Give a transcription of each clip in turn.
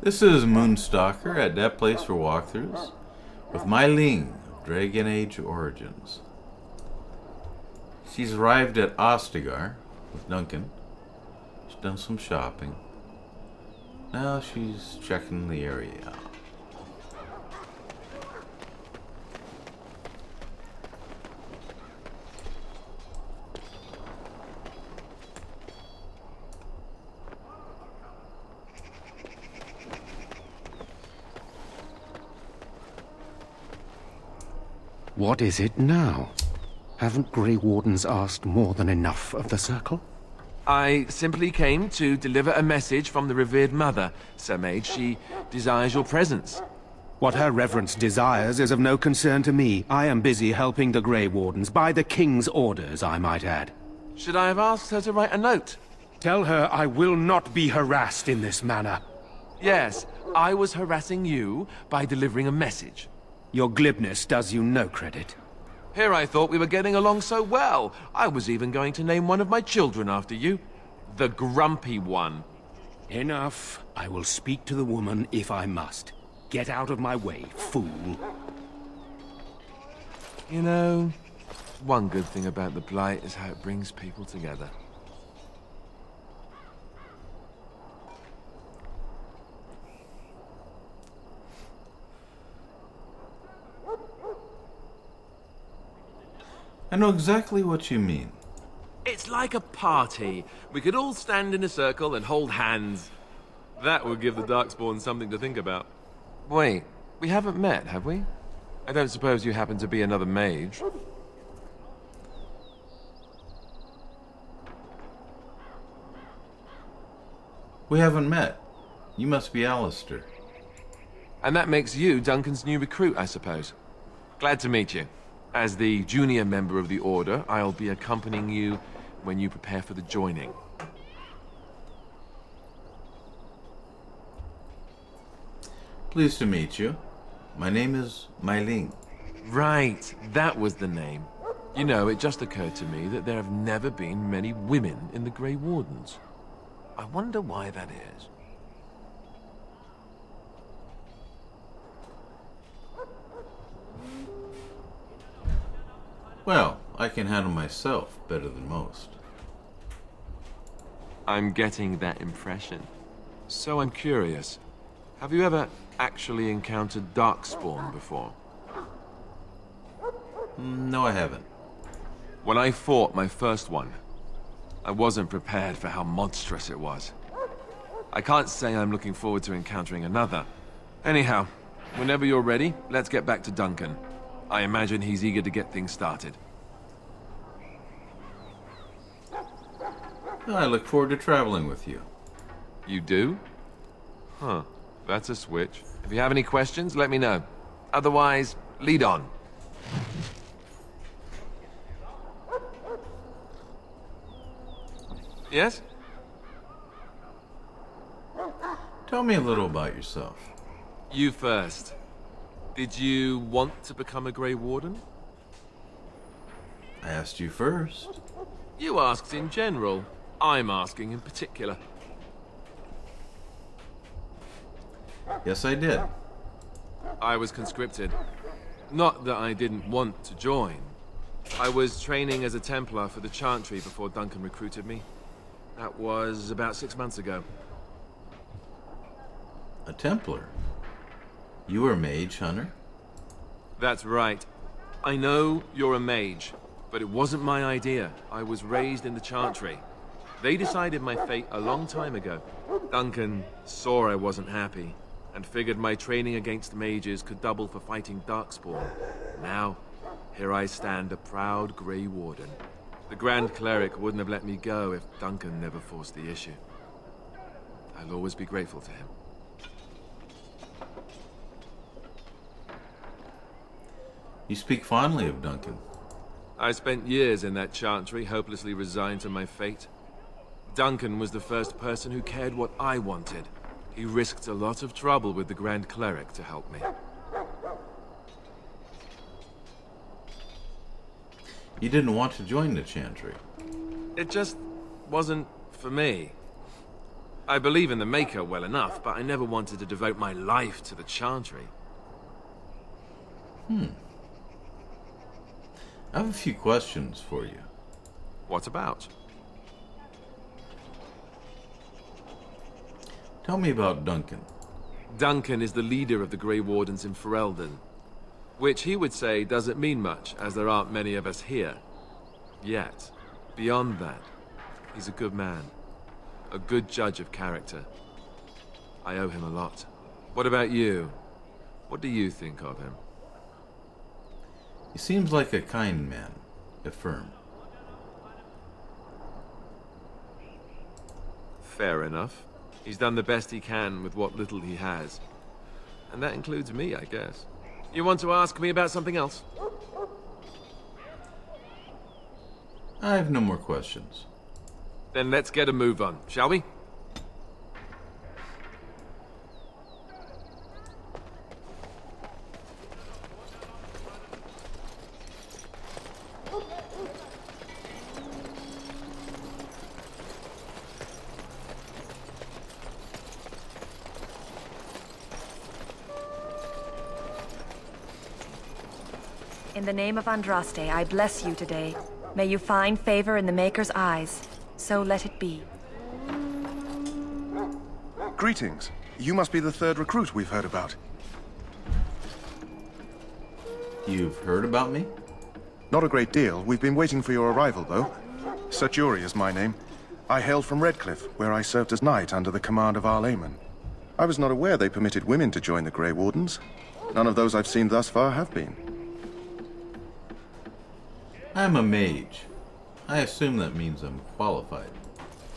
This is Moonstalker at that place for walkthroughs with MaiLing of Dragon Age Origins. She's arrived at Ostagar with Duncan. She's done some shopping. Now she's checking the area out. What is it now? Haven't Grey Wardens asked more than enough of the Circle? I simply came to deliver a message from the revered mother, Sir Mage. She desires your presence. What her reverence desires is of no concern to me. I am busy helping the Grey Wardens, by the King's orders, I might add. Should I have asked her to write a note? Tell her I will not be harassed in this manner. Yes, I was harassing you by delivering a message. Your glibness does you no credit. Here I thought we were getting along so well. I was even going to name one of my children after you. The Grumpy One. Enough. I will speak to the woman if I must. Get out of my way, fool. You know, one good thing about the Blight is how it brings people together. I know exactly what you mean. It's like a party. We could all stand in a circle and hold hands. That would give the Darkspawn something to think about. Wait, we haven't met, have we? I don't suppose you happen to be another mage? We haven't met. You must be Alistair. And that makes you Duncan's new recruit, I suppose. Glad to meet you. As the junior member of the Order, I'll be accompanying you when you prepare for the joining. Pleased to meet you. My name is MaiLing. Right, that was the name. You know, it just occurred to me that there have never been many women in the Grey Wardens. I wonder why that is. Well, I can handle myself better than most. I'm getting that impression. So I'm curious. Have you ever actually encountered Darkspawn before? No, I haven't. When I fought my first one, I wasn't prepared for how monstrous it was. I can't say I'm looking forward to encountering another. Anyhow, whenever you're ready, let's get back to Duncan. I imagine he's eager to get things started. I look forward to traveling with you. You do? Huh. That's a switch. If you have any questions, let me know. Otherwise, lead on. Yes? Tell me a little about yourself. You first. Did you want to become a Grey Warden? I asked you first. You asked in general. I'm asking in particular. Yes, I did. I was conscripted. Not that I didn't want to join. I was training as a Templar for the Chantry before Duncan recruited me. That was about 6 months ago. A Templar? You were a mage hunter? That's right. I know you're a mage, but it wasn't my idea. I was raised in the Chantry. They decided my fate a long time ago. Duncan saw I wasn't happy, and figured my training against mages could double for fighting Darkspawn. Now, here I stand, a proud Grey Warden. The Grand Cleric wouldn't have let me go if Duncan never forced the issue. I'll always be grateful to him. You speak fondly of Duncan. I spent years in that Chantry, hopelessly resigned to my fate. Duncan was the first person who cared what I wanted. He risked a lot of trouble with the Grand Cleric to help me. You didn't want to join the Chantry. It just wasn't for me. I believe in the Maker well enough, but I never wanted to devote my life to the Chantry. I have a few questions for you. What about? Tell me about Duncan. Duncan is the leader of the Grey Wardens in Ferelden, which he would say doesn't mean much, as there aren't many of us here. Yet, beyond that, he's a good man. A good judge of character. I owe him a lot. What about you? What do you think of him? He seems like a kind man, if firm. Fair enough. He's done the best he can with what little he has. And that includes me, I guess. You want to ask me about something else? I have no more questions. Then let's get a move on, shall we? In the name of Andraste, I bless you today. May you find favor in the Maker's eyes. So let it be. Greetings. You must be the third recruit we've heard about. You've heard about me? Not a great deal. We've been waiting for your arrival, though. Sir Jury is my name. I hail from Redcliffe, where I served as knight under the command of Arl Eamon. I was not aware they permitted women to join the Grey Wardens. None of those I've seen thus far have been. I'm a mage. I assume that means I'm qualified.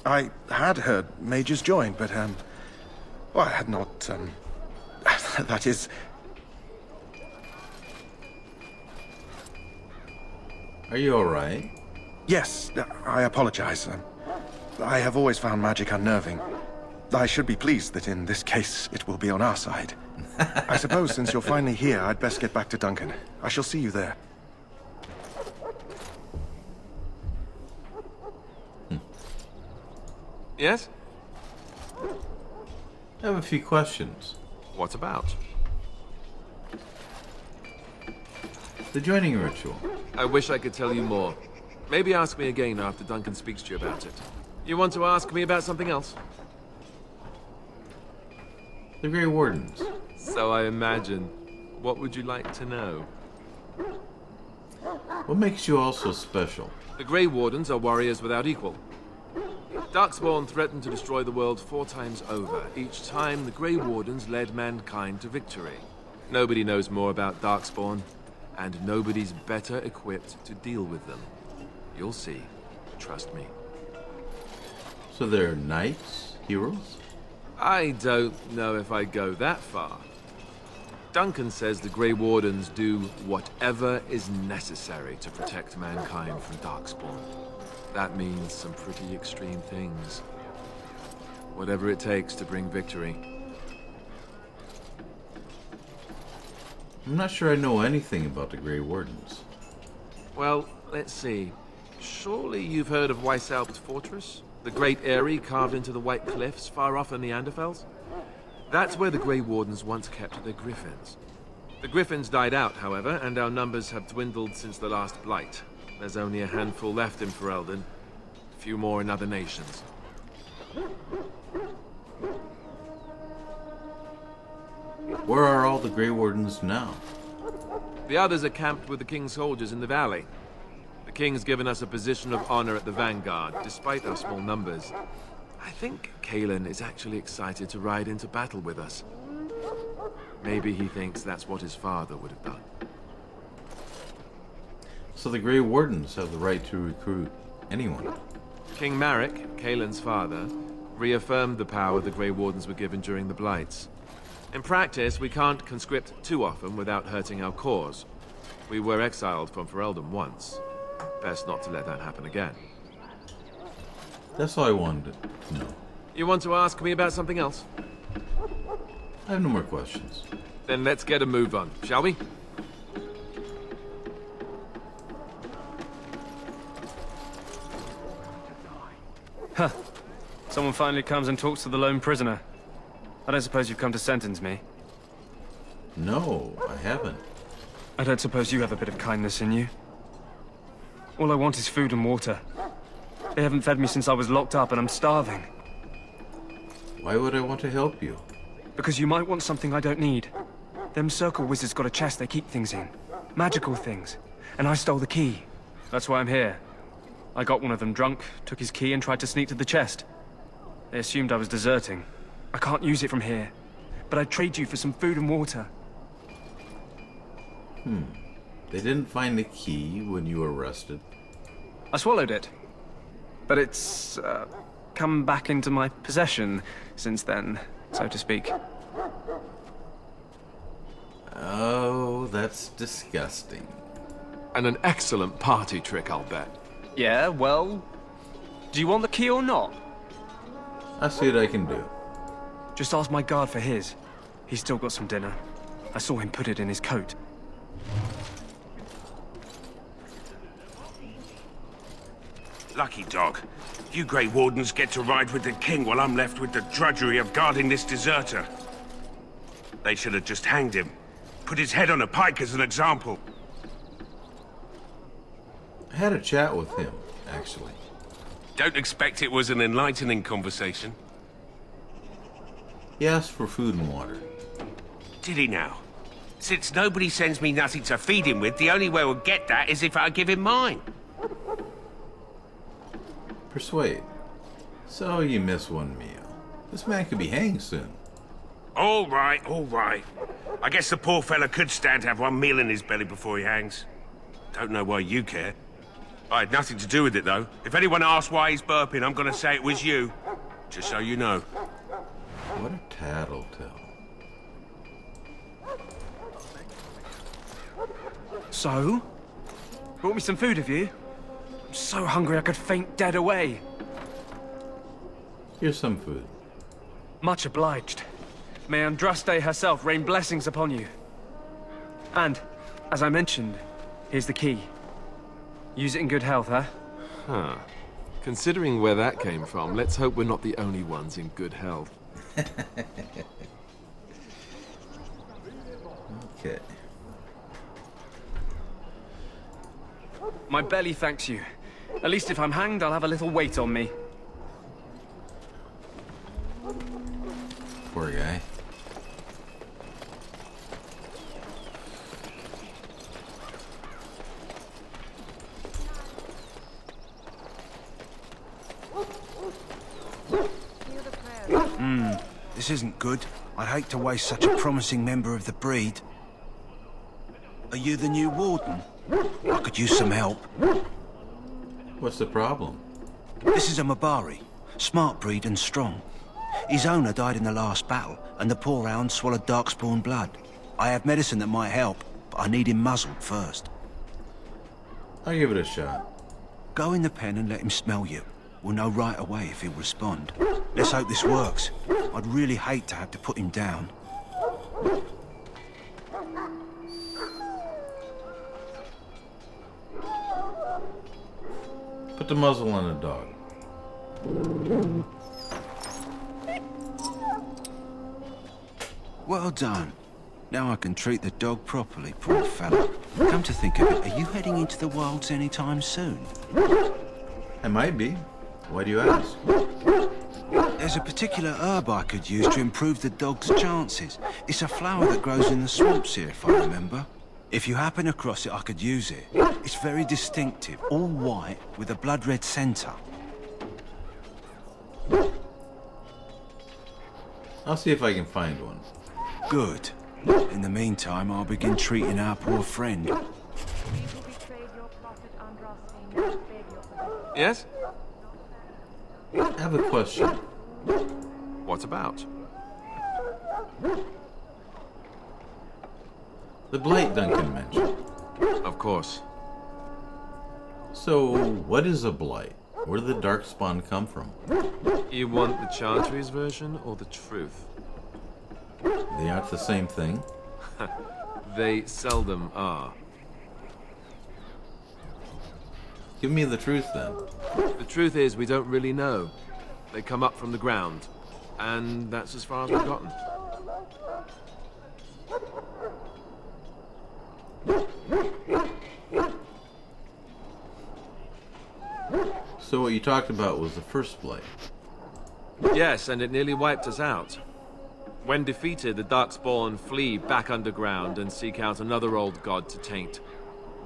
I had heard mages join, but, well, I had not, that is... Are you alright? Yes, I apologize. I have always found magic unnerving. I should be pleased that in this case it will be on our side. I suppose since you're finally here, I'd best get back to Duncan. I shall see you there. Yes? I have a few questions. What about? The joining ritual. I wish I could tell you more. Maybe ask me again after Duncan speaks to you about it. You want to ask me about something else? The Grey Wardens. So I imagine. What would you like to know? What makes you all so special? The Grey Wardens are warriors without equal. Darkspawn threatened to destroy the world 4 times over. Each time, the Grey Wardens led mankind to victory. Nobody knows more about Darkspawn, and nobody's better equipped to deal with them. You'll see. Trust me. So they're knights? Heroes? I don't know if I'd go that far. Duncan says the Grey Wardens do whatever is necessary to protect mankind from Darkspawn. That means some pretty extreme things. Whatever it takes to bring victory. I'm not sure I know anything about the Grey Wardens. Well, let's see. Surely you've heard of Weissalp's fortress? The great eyrie carved into the White Cliffs far off in the Anderfels? That's where the Grey Wardens once kept their griffins. The griffins died out, however, and our numbers have dwindled since the last blight. There's only a handful left in Ferelden. A few more in other nations. Where are all the Grey Wardens now? The others are camped with the King's soldiers in the valley. The King's given us a position of honor at the vanguard, despite our small numbers. I think Kalen is actually excited to ride into battle with us. Maybe he thinks that's what his father would have done. So the Grey Wardens have the right to recruit anyone. King Marek, Kalen's father, reaffirmed the power the Grey Wardens were given during the Blights. In practice, we can't conscript too often without hurting our cause. We were exiled from Ferelden once. Best not to let that happen again. That's all I wanted to know. You want to ask me about something else? I have no more questions. Then let's get a move on, shall we? Someone finally comes and talks to the lone prisoner. I don't suppose you've come to sentence me. No, I haven't. I don't suppose you have a bit of kindness in you. All I want is food and water. They haven't fed me since I was locked up and I'm starving. Why would I want to help you? Because you might want something I don't need. Them circle wizards got a chest they keep things in. Magical things. And I stole the key. That's why I'm here. I got one of them drunk, took his key and tried to sneak to the chest. They assumed I was deserting. I can't use it from here. But I'd trade you for some food and water. They didn't find the key when you were arrested. I swallowed it. But it's, come back into my possession since then, so to speak. Oh, that's disgusting. And an excellent party trick, I'll bet. Yeah, well... Do you want the key or not? I see what I can do. Just ask my guard for his. He's still got some dinner. I saw him put it in his coat. Lucky dog. You Grey Wardens get to ride with the king while I'm left with the drudgery of guarding this deserter. They should have just hanged him. Put his head on a pike as an example. I had a chat with him, actually. Don't expect it was an enlightening conversation. He asked for food and water. Did he now? Since nobody sends me nothing to feed him with, the only way we'll get that is if I give him mine. Persuade. So you miss one meal. This man could be hanged soon. All right, all right. I guess the poor fella could stand to have one meal in his belly before he hangs. Don't know why you care. I had nothing to do with it, though. If anyone asks why he's burping, I'm gonna say it was you. Just so you know. What a tattletale. So? Brought me some food, have you? I'm so hungry I could faint dead away. Here's some food. Much obliged. May Andraste herself rain blessings upon you. And, as I mentioned, here's the key. Use it in good health, huh? Huh. Considering where that came from, let's hope we're not the only ones in good health. Okay. My belly thanks you. At least if I'm hanged, I'll have a little weight on me. Poor guy. This isn't good. I'd hate to waste such a promising member of the breed. Are you the new warden? I could use some help. What's the problem? This is a Mabari. Smart breed and strong. His owner died in the last battle, and the poor hound swallowed Darkspawn blood. I have medicine that might help, but I need him muzzled first. I'll give it a shot. Go in the pen and let him smell you. We'll know right away if he'll respond. Let's hope this works. I'd really hate to have to put him down. Put the muzzle on the dog. Well done. Now I can treat the dog properly, poor fella. Come to think of it, are you heading into the wilds anytime soon? I might be. Why do you ask? There's a particular herb I could use to improve the dog's chances. It's a flower that grows in the swamps here, if I remember. If you happen across it, I could use it. It's very distinctive, all white with a blood-red centre. I'll see if I can find one. Good. In the meantime, I'll begin treating our poor friend. Yes? I have a question. What about? The blight Duncan mentioned. Of course. So, what is a blight? Where did the Darkspawn come from? You want the Chantry's version or the truth? They aren't the same thing? They seldom are. Give me the truth then. The truth is, we don't really know. they come up from the ground. And that's as far as we've gotten. So what you talked about was the first blight. Yes, and it nearly wiped us out. When defeated, the Darkspawn flee back underground and seek out another old god to taint,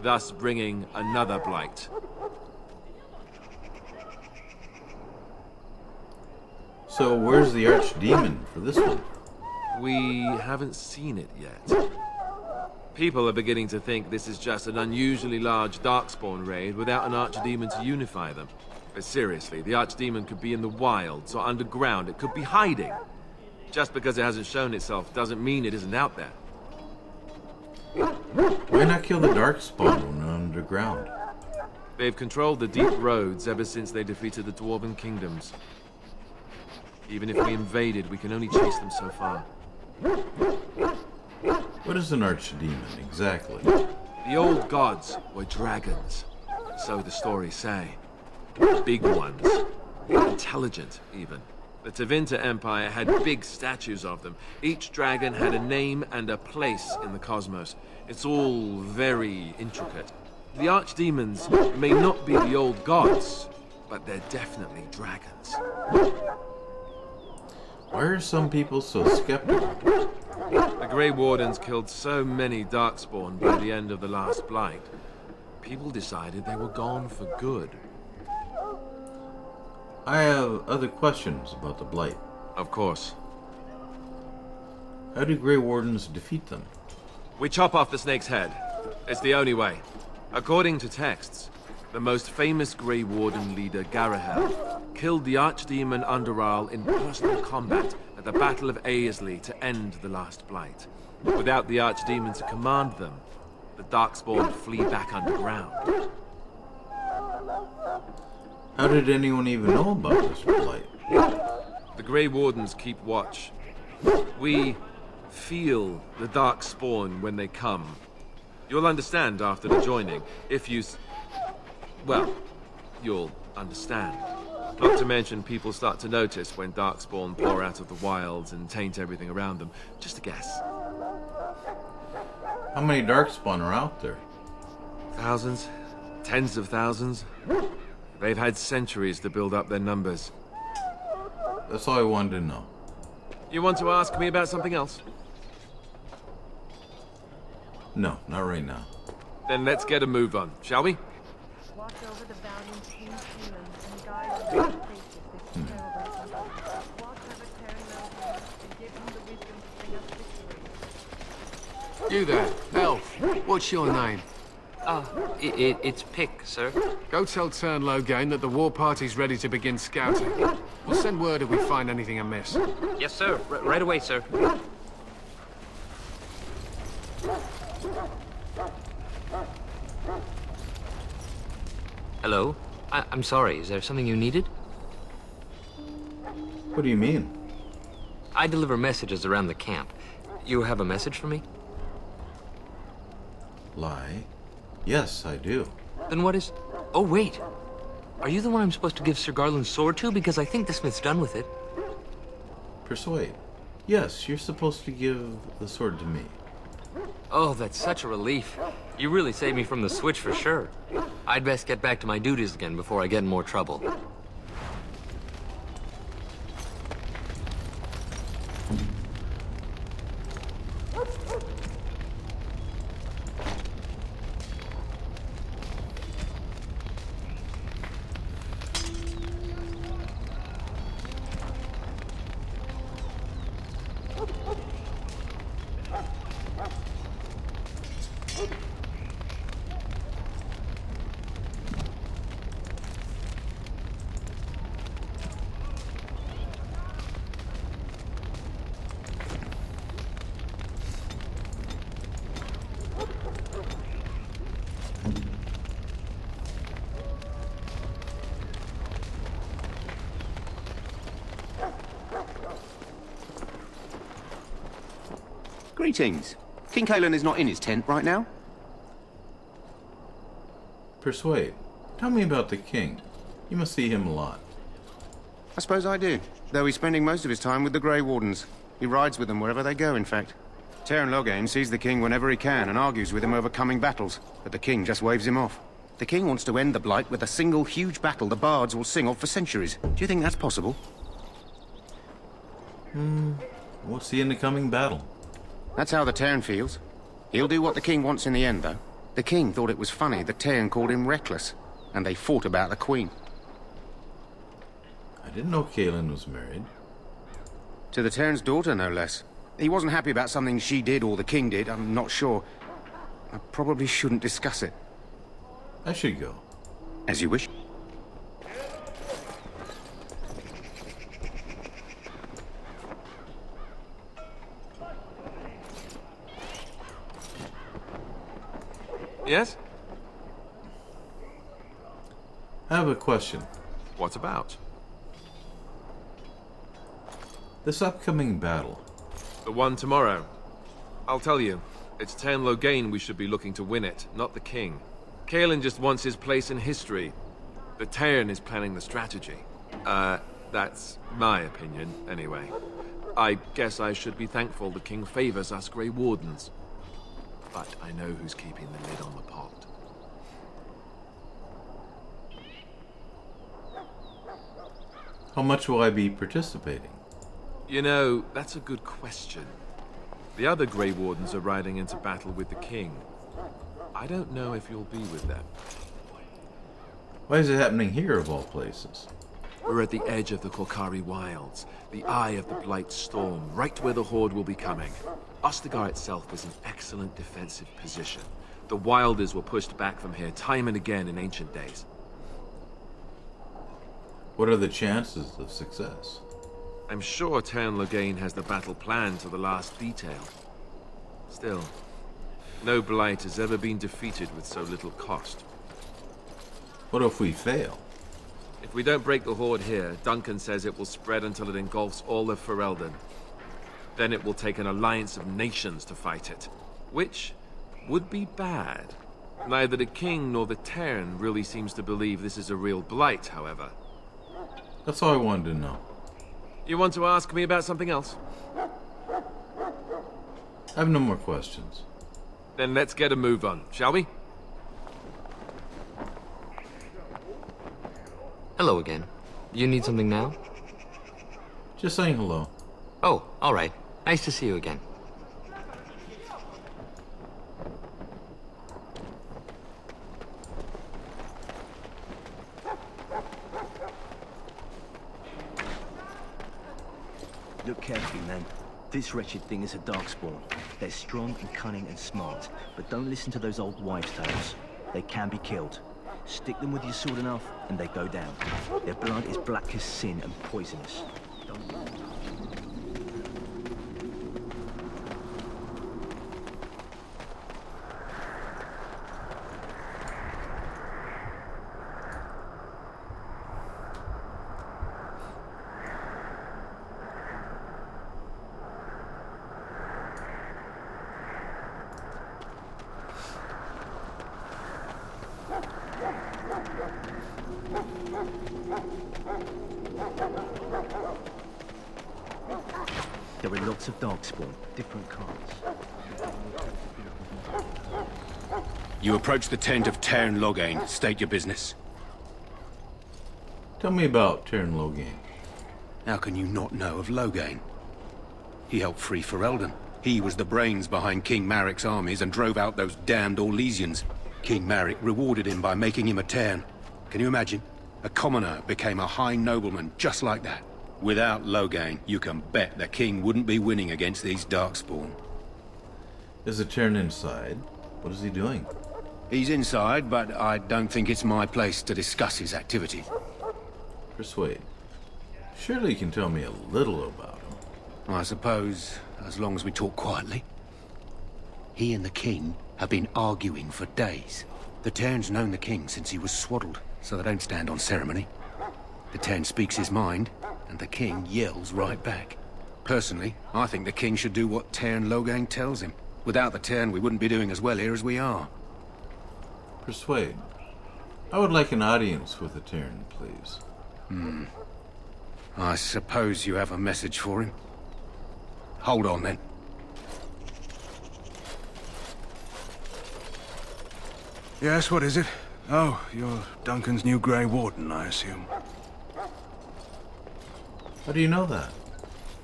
thus bringing another blight. So where's the archdemon for this one? We haven't seen it yet. People are beginning to think this is just an unusually large Darkspawn raid without an archdemon to unify them. But seriously, the archdemon could be in the wilds or underground. It could be hiding. Just because it hasn't shown itself doesn't mean it isn't out there. Why not kill the Darkspawn when they're underground? They've controlled the deep roads ever since they defeated the Dwarven Kingdoms. Even if we invaded, we can only chase them so far. What is an archdemon, exactly? The old gods were dragons, so the stories say. Big ones. Intelligent, even. The Tevinter Empire had big statues of them. Each dragon had a name and a place in the cosmos. It's all very intricate. The archdemons may not be the old gods, but they're definitely dragons. Why are some people so skeptical? The Grey Wardens killed so many Darkspawn by the end of the last Blight. People decided they were gone for good. I have other questions about the Blight. Of course. How do Grey Wardens defeat them? We chop off the snake's head. It's the only way. According to texts, the most famous Grey Warden leader, Garahel, killed the Archdemon Underarl in personal combat at the Battle of Aesley to end the last Blight. Without the Archdemon to command them, the Darkspawn flee back underground. How did anyone even know about this Blight? The Grey Wardens keep watch. We feel the Darkspawn when they come. You'll understand after the joining, if you... well, you'll understand. Not to mention people start to notice when Darkspawn pour out of the wilds and taint everything around them. Just a guess. How many Darkspawn are out there? Thousands. Tens of thousands. They've had centuries to build up their numbers. That's all I wanted to know. You want to ask me about something else? No, not right now. Then let's get a move on, shall we? Watch over the valiant King Sealand and guide them to the faces this terrible battle. Watch over Terminator and give him the wisdom to bring us victory. You there, elf. What's your name? It's Pick, sir. Go tell Turn Loghain that the war party's ready to begin scouting. We'll send word if we find anything amiss. Yes, sir. Right away, sir. Hello? I'm sorry, is there something you needed? What do you mean? I deliver messages around the camp. You have a message for me? Lie? Yes, I do. Then what is... Oh, wait. Are you the one I'm supposed to give Sir Garland's sword to? Because I think the smith's done with it. Persuade. Yes, you're supposed to give the sword to me. Oh, that's such a relief. You really saved me from the switch for sure. I'd best get back to my duties again before I get in more trouble. Greetings. King Kalen is not in his tent right now? Persuade. Tell me about the king. You must see him a lot. I suppose I do, though he's spending most of his time with the Grey Wardens. He rides with them wherever they go, in fact. Teyrn Loghain sees the king whenever he can and argues with him over coming battles, but the king just waves him off. The king wants to end the Blight with a single huge battle the bards will sing of for centuries. Do you think that's possible? We'll see in the coming battle. That's how the Teyrn feels. He'll do what the king wants in the end, though. The king thought it was funny that Teyrn called him reckless, and they fought about the queen. I didn't know Kaelin was married. To the Teyrn's daughter, no less. He wasn't happy about something she did or the king did, I'm not sure. I probably shouldn't discuss it. I should go. As you wish. Yes? I have a question. What about? This upcoming battle. The one tomorrow. I'll tell you. It's Teyrn Loghain we should be looking to win it, not the king. Kaelin just wants his place in history. The Teyrn is planning the strategy. That's my opinion, anyway. I guess I should be thankful the king favors us Grey Wardens. But I know who's keeping the lid on the pot. How much will I be participating? You know, that's a good question. The other Grey Wardens are riding into battle with the king. I don't know if you'll be with them. Why is it happening here, of all places? We're at the edge of the Korcari Wilds, the eye of the Blight Storm, right where the Horde will be coming. Ostagar itself is an excellent defensive position. The Wilders were pushed back from here time and again in ancient days. What are the chances of success? I'm sure Teyrn Loghain has the battle planned to the last detail. Still, no Blight has ever been defeated with so little cost. What if we fail? If we don't break the Horde here, Duncan says it will spread until it engulfs all of Ferelden. Then it will take an alliance of nations to fight it, which would be bad. Neither the king nor the Teyrn really seems to believe this is a real Blight, however. That's all I wanted to know. You want to ask me about something else? I have no more questions. Then let's get a move on, shall we? Hello again. You need something now? Just saying hello. Oh, all right. Nice to see you again. Look carefully, man. This wretched thing is a Darkspawn. They're strong and cunning and smart, but don't listen to those old wives' tales. They can be killed. Stick them with your sword enough, and they go down. Their blood is black as sin and poisonous. There are lots of Darkspawn, different kinds. You approach the tent of Teyrn Loghain. State your business. Tell me about Teyrn Loghain. How can you not know of Loghain? He helped free Ferelden. He was the brains behind King Maric's armies and drove out those damned Orlesians. King Maric rewarded him by making him a Teyrn. Can you imagine? A commoner became a high nobleman just like that. Without Loghain, you can bet the king wouldn't be winning against these Darkspawn. Is the Teyrn inside? What is he doing? He's inside, but I don't think it's my place to discuss his activities. Persuade. Surely you can tell me a little about him. I suppose, as long as we talk quietly. He and the king have been arguing for days. The Teyrn's known the king since he was swaddled, so they don't stand on ceremony. The Teyrn speaks his mind, and the king yells right back. Personally, I think the king should do what Teyrn Loghain tells him. Without the Teyrn, we wouldn't be doing as well here as we are. Persuade. I would like an audience with the Teyrn, please. I suppose you have a message for him. Hold on, then. Yes, what is it? Oh, you're Duncan's new Grey Warden, I assume. How do you know that?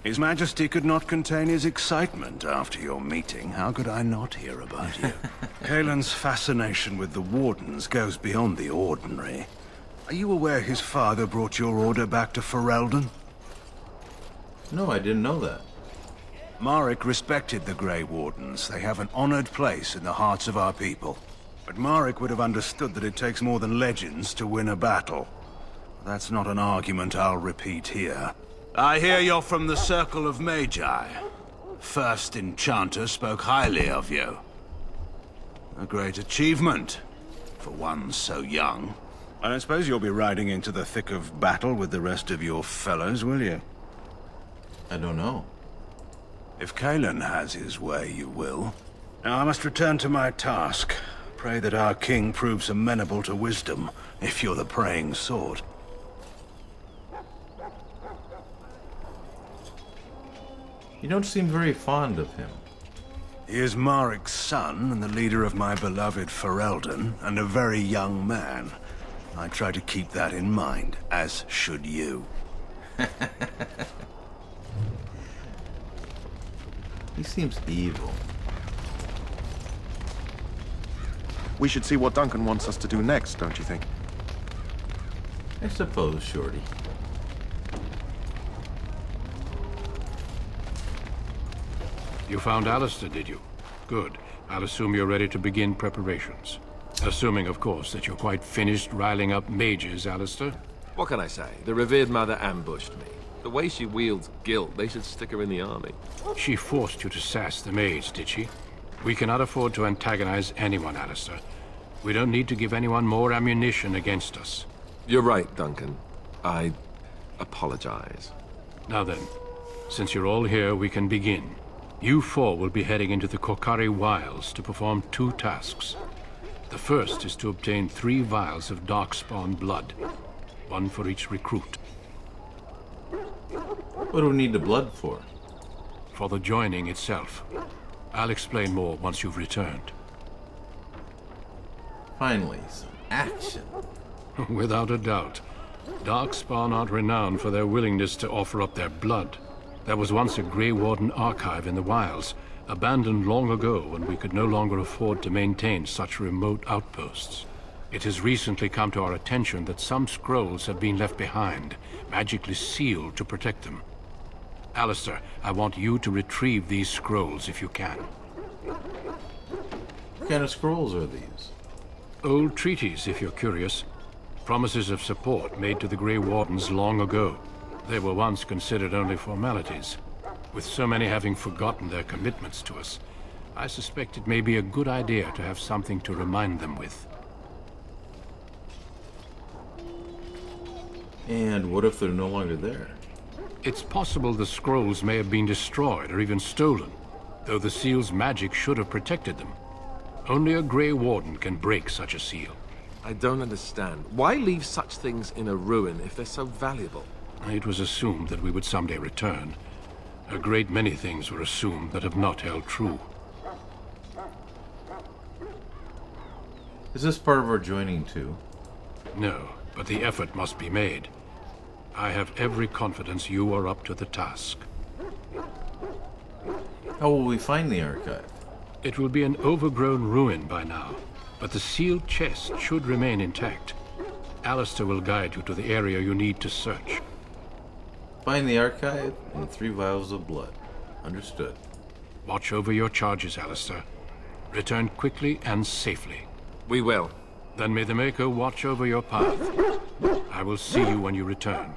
His Majesty could not contain his excitement after your meeting. How could I not hear about you? Kaelin's fascination with the Wardens goes beyond the ordinary. Are you aware his father brought your order back to Ferelden? No, I didn't know that. Marek respected the Grey Wardens. They have an honored place in the hearts of our people. But Marek would have understood that it takes more than legends to win a battle. That's not an argument I'll repeat here. I hear you're from the Circle of Magi. First Enchanter spoke highly of you. A great achievement, for one so young. I don't suppose you'll be riding into the thick of battle with the rest of your fellows, will you? I don't know. If Kaelin has his way, you will. Now I must return to my task. Pray that our king proves amenable to wisdom, if you're the praying sort. You don't seem very fond of him. He is Marek's son, and the leader of my beloved Ferelden, and a very young man. I try to keep that in mind, as should you. He seems evil. We should see what Duncan wants us to do next, don't you think? I suppose, Shorty. You found Alistair, did you? Good. I'll assume you're ready to begin preparations. Assuming, of course, that you're quite finished riling up mages, Alistair. What can I say? The revered mother ambushed me. The way she wields guilt, they should stick her in the army. She forced you to sass the mage, did she? We cannot afford to antagonize anyone, Alistair. We don't need to give anyone more ammunition against us. You're right, Duncan. I apologize. Now then, since you're all here, we can begin. You four will be heading into the Kokari Wilds to perform 2 tasks. The first is to obtain 3 vials of Darkspawn blood, 1 for each recruit. What do we need the blood for? For the joining itself. I'll explain more once you've returned. Finally, some action. Without a doubt. Darkspawn aren't renowned for their willingness to offer up their blood. There was once a Grey Warden archive in the wilds, abandoned long ago when we could no longer afford to maintain such remote outposts. It has recently come to our attention that some scrolls have been left behind, magically sealed to protect them. Alistair, I want you to retrieve these scrolls if you can. What kind of scrolls are these? Old treaties, if you're curious. Promises of support made to the Grey Wardens long ago. They were once considered only formalities. With so many having forgotten their commitments to us, I suspect it may be a good idea to have something to remind them with. And what if they're no longer there? It's possible the scrolls may have been destroyed or even stolen, though the seal's magic should have protected them. Only a Grey Warden can break such a seal. I don't understand. Why leave such things in a ruin if they're so valuable? It was assumed that we would someday return. A great many things were assumed that have not held true. Is this part of our joining too? No, but the effort must be made. I have every confidence you are up to the task. How will we find the archive? It will be an overgrown ruin by now, but the sealed chest should remain intact. Alistair will guide you to the area you need to search. Find the archive and 3 vials of blood. Understood. Watch over your charges, Alistair. Return quickly and safely. We will. Then may the Maker watch over your path. I will see you when you return.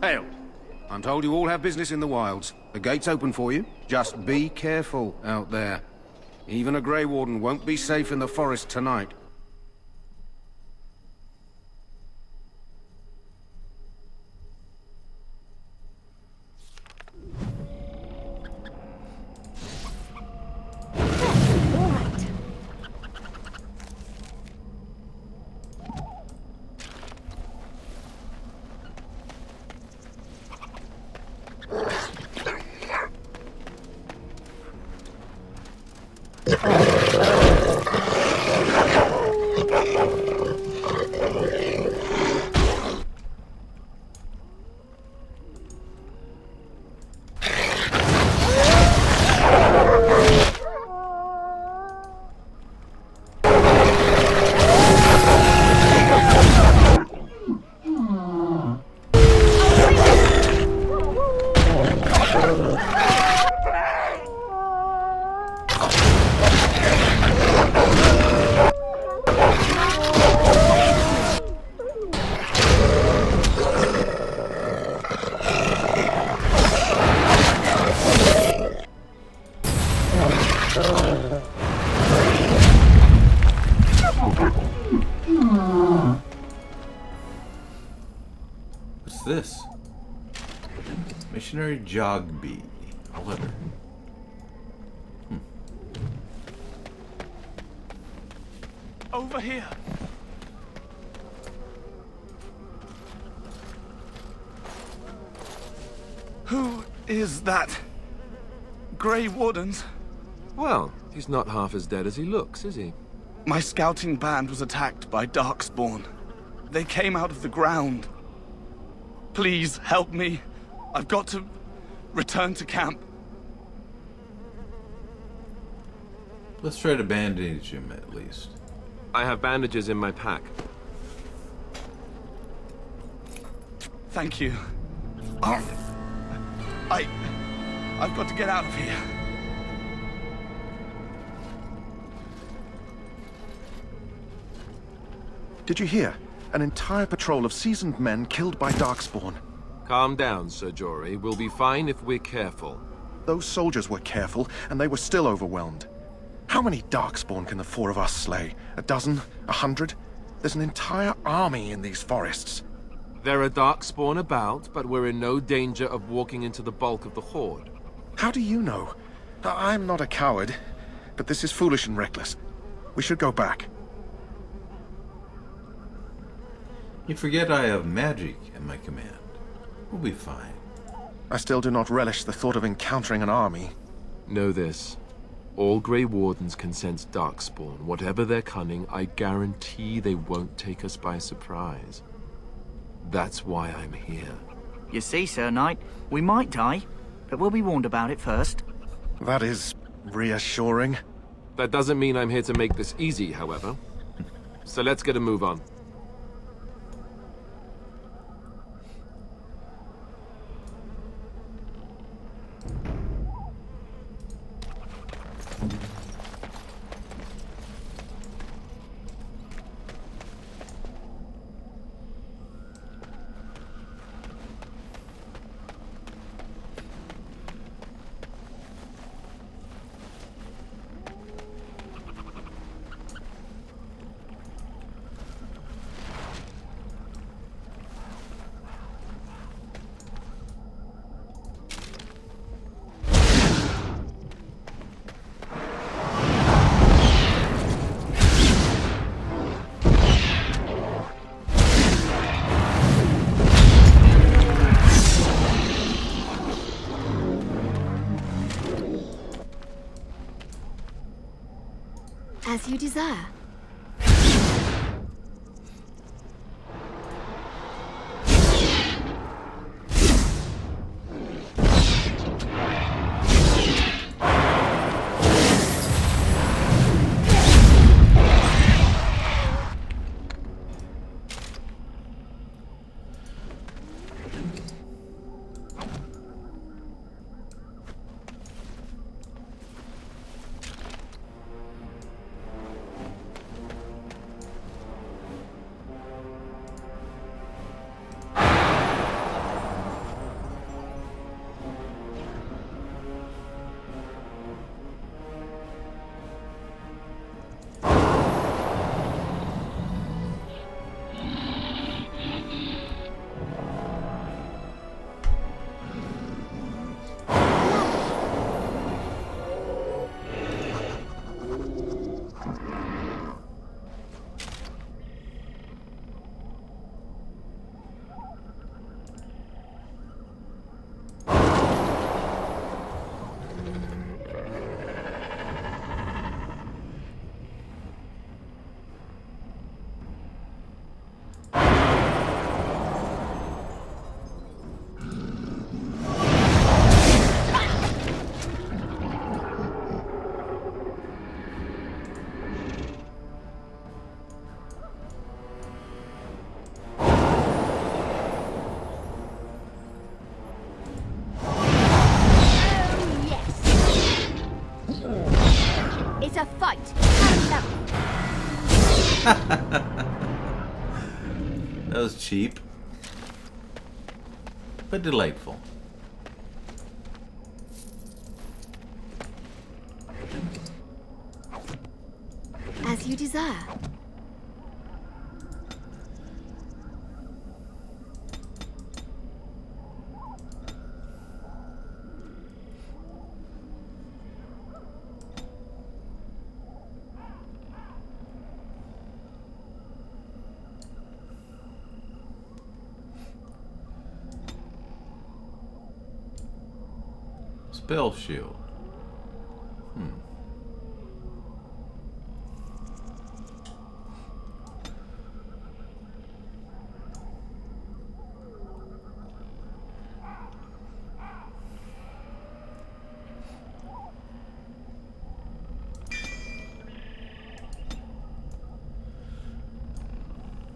Hail. I'm told you all have business in the wilds. The gate's open for you. Just be careful out there. Even a Grey Warden won't be safe in the forest tonight. What's this? Missionary Jogby. A letter. Over here. Who is that? Grey Wardens? Well, he's not half as dead as he looks, is he? My scouting band was attacked by Darkspawn. They came out of the ground. Please help me. I've got to return to camp. Let's try to bandage him at least. I have bandages in my pack. Thank you. I've got to get out of here. Did you hear? An entire patrol of seasoned men killed by Darkspawn. Calm down, Sir Jory. We'll be fine if we're careful. Those soldiers were careful, and they were still overwhelmed. How many Darkspawn can the four of us slay? A dozen? 100? There's an entire army in these forests. There are Darkspawn about, but we're in no danger of walking into the bulk of the Horde. How do you know? I'm not a coward, but this is foolish and reckless. We should go back. You forget I have magic at my command. We'll be fine. I still do not relish the thought of encountering an army. Know this. All Grey Wardens can sense Darkspawn. Whatever their cunning, I guarantee they won't take us by surprise. That's why I'm here. You see, Sir Knight, we might die, but we'll be warned about it first. That is reassuring. That doesn't mean I'm here to make this easy, however. So let's get a move on. As you desire. That was cheap, but delightful. As you desire. Spell shield.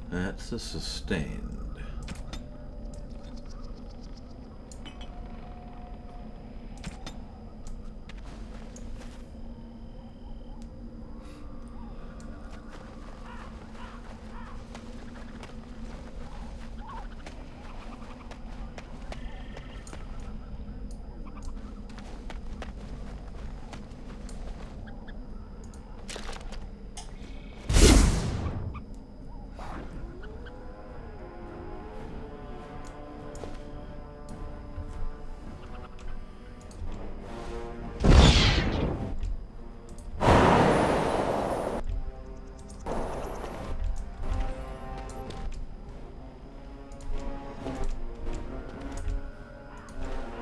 That's a sustained.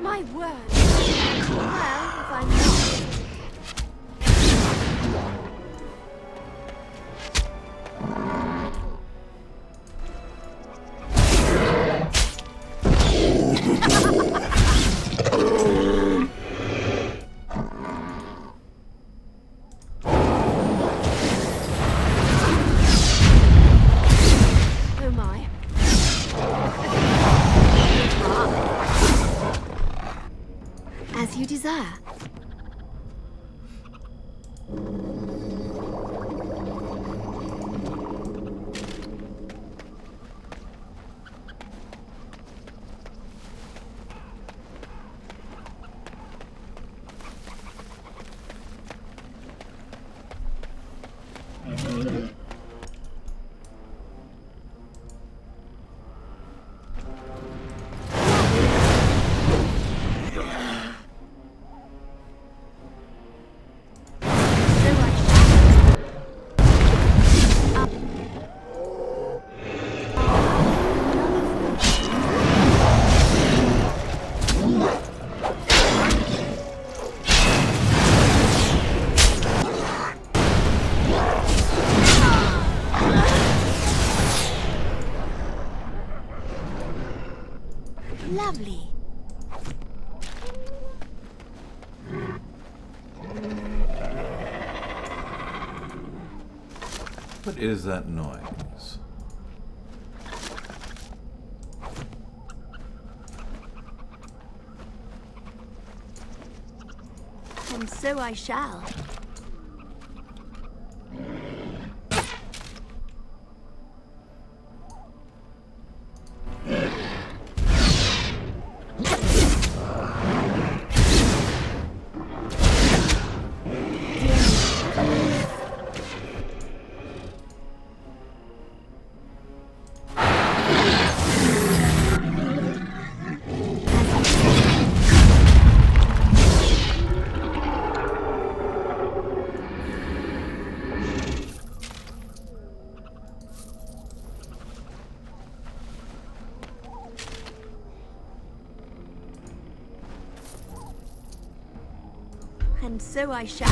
My word. Well, if I'm not. Oh my. As you desire. Lovely. What is that noise? And so I shall. And so I shall.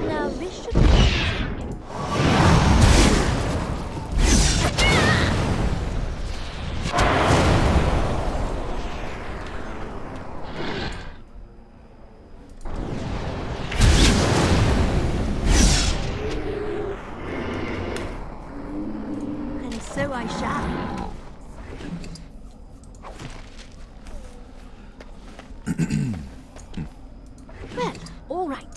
Now this should be Well, all right.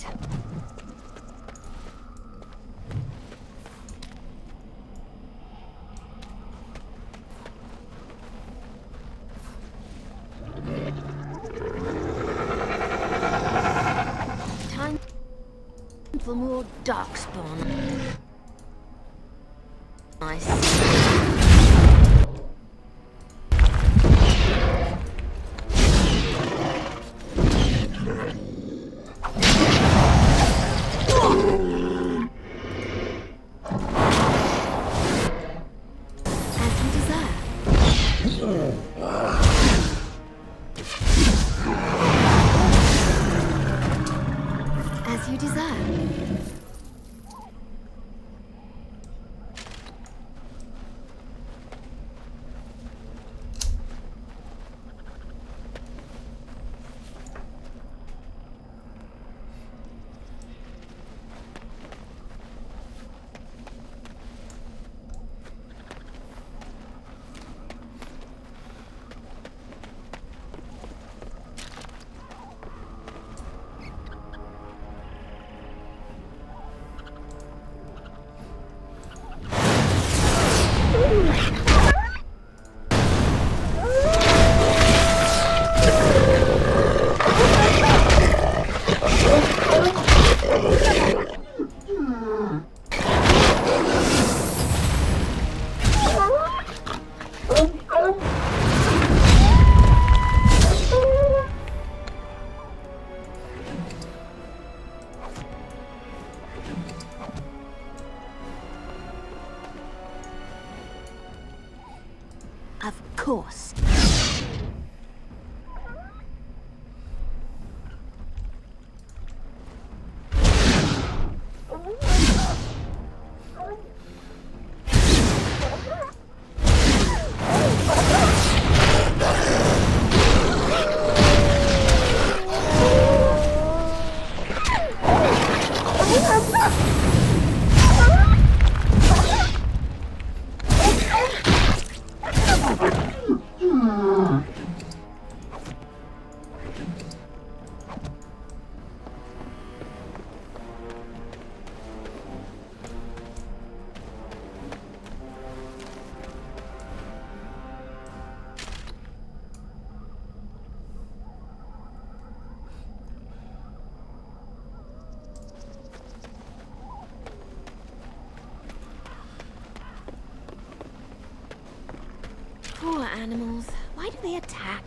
Time for more Darkspawn. I see. As you desire. Of course. Poor animals. Why do they attack?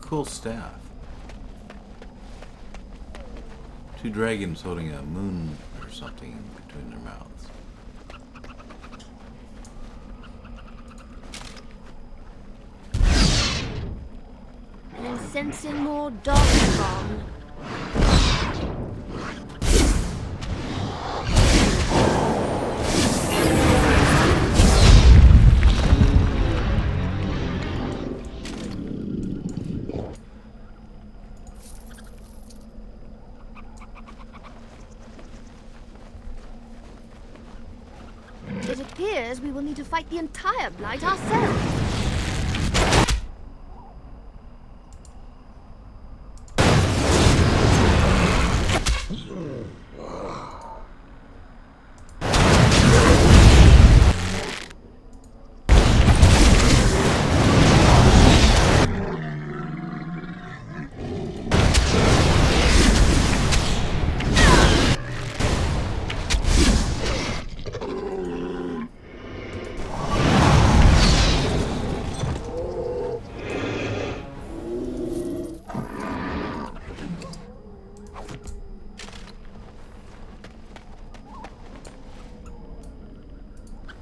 Cool staff. Two dragons holding a moon or something between their mouths. And sensing more Darkspawn. It appears we will need to fight the entire Blight ourselves.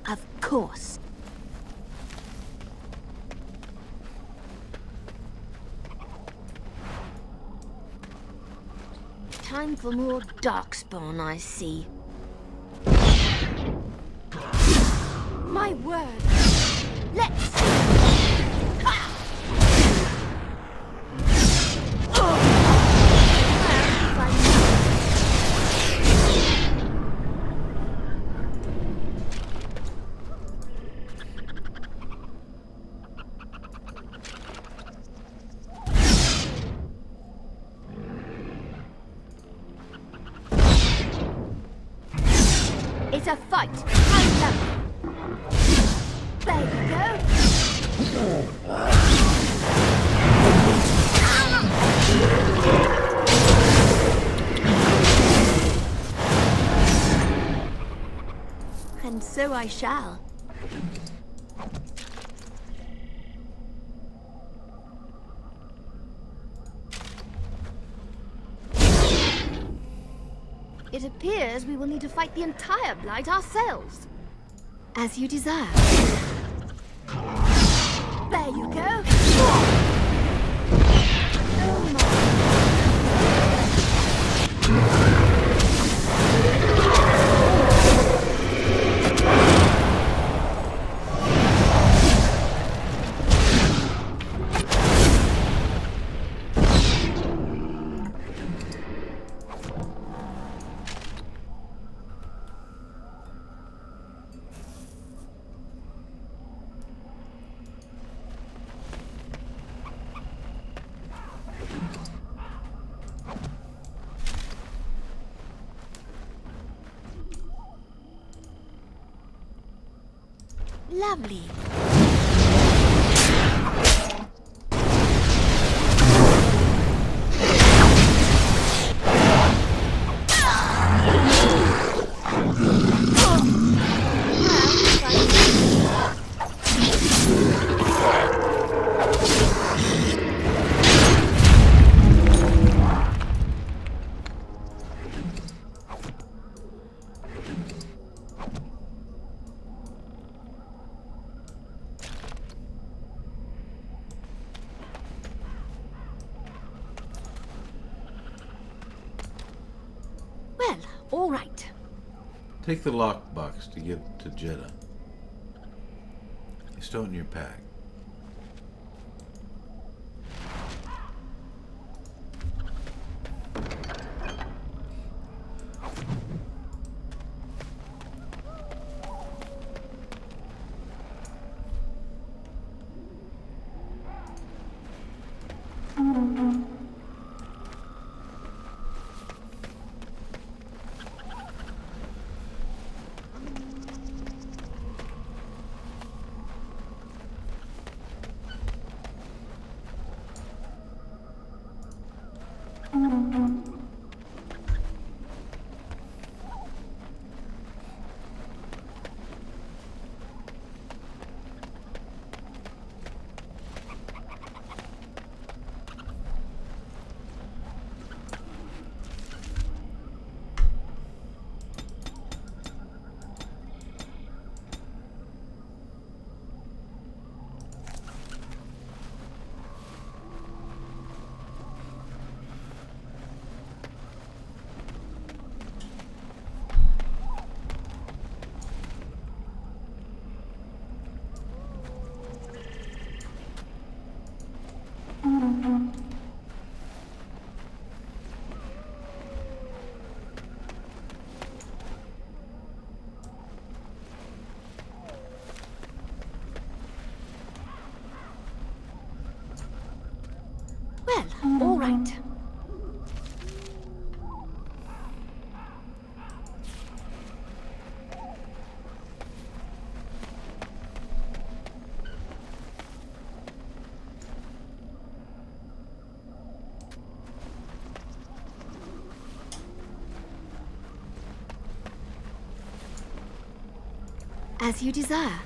Of course. Time for more Darkspawn, I see. My word! Let's see! Ha! Oh! Well, if It's a fight. I love it. There you go. And so I shall. It appears we will need to fight the entire Blight ourselves. As you desire. There you go. Lovely. Well, all right. Take the lockbox to give to Jeddah. Stow it in your pack. Well, all right. As you desire.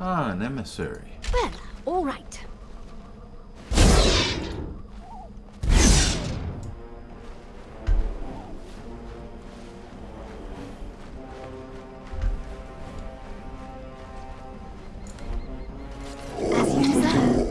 Ah, an emissary. Well, all right. As you desire.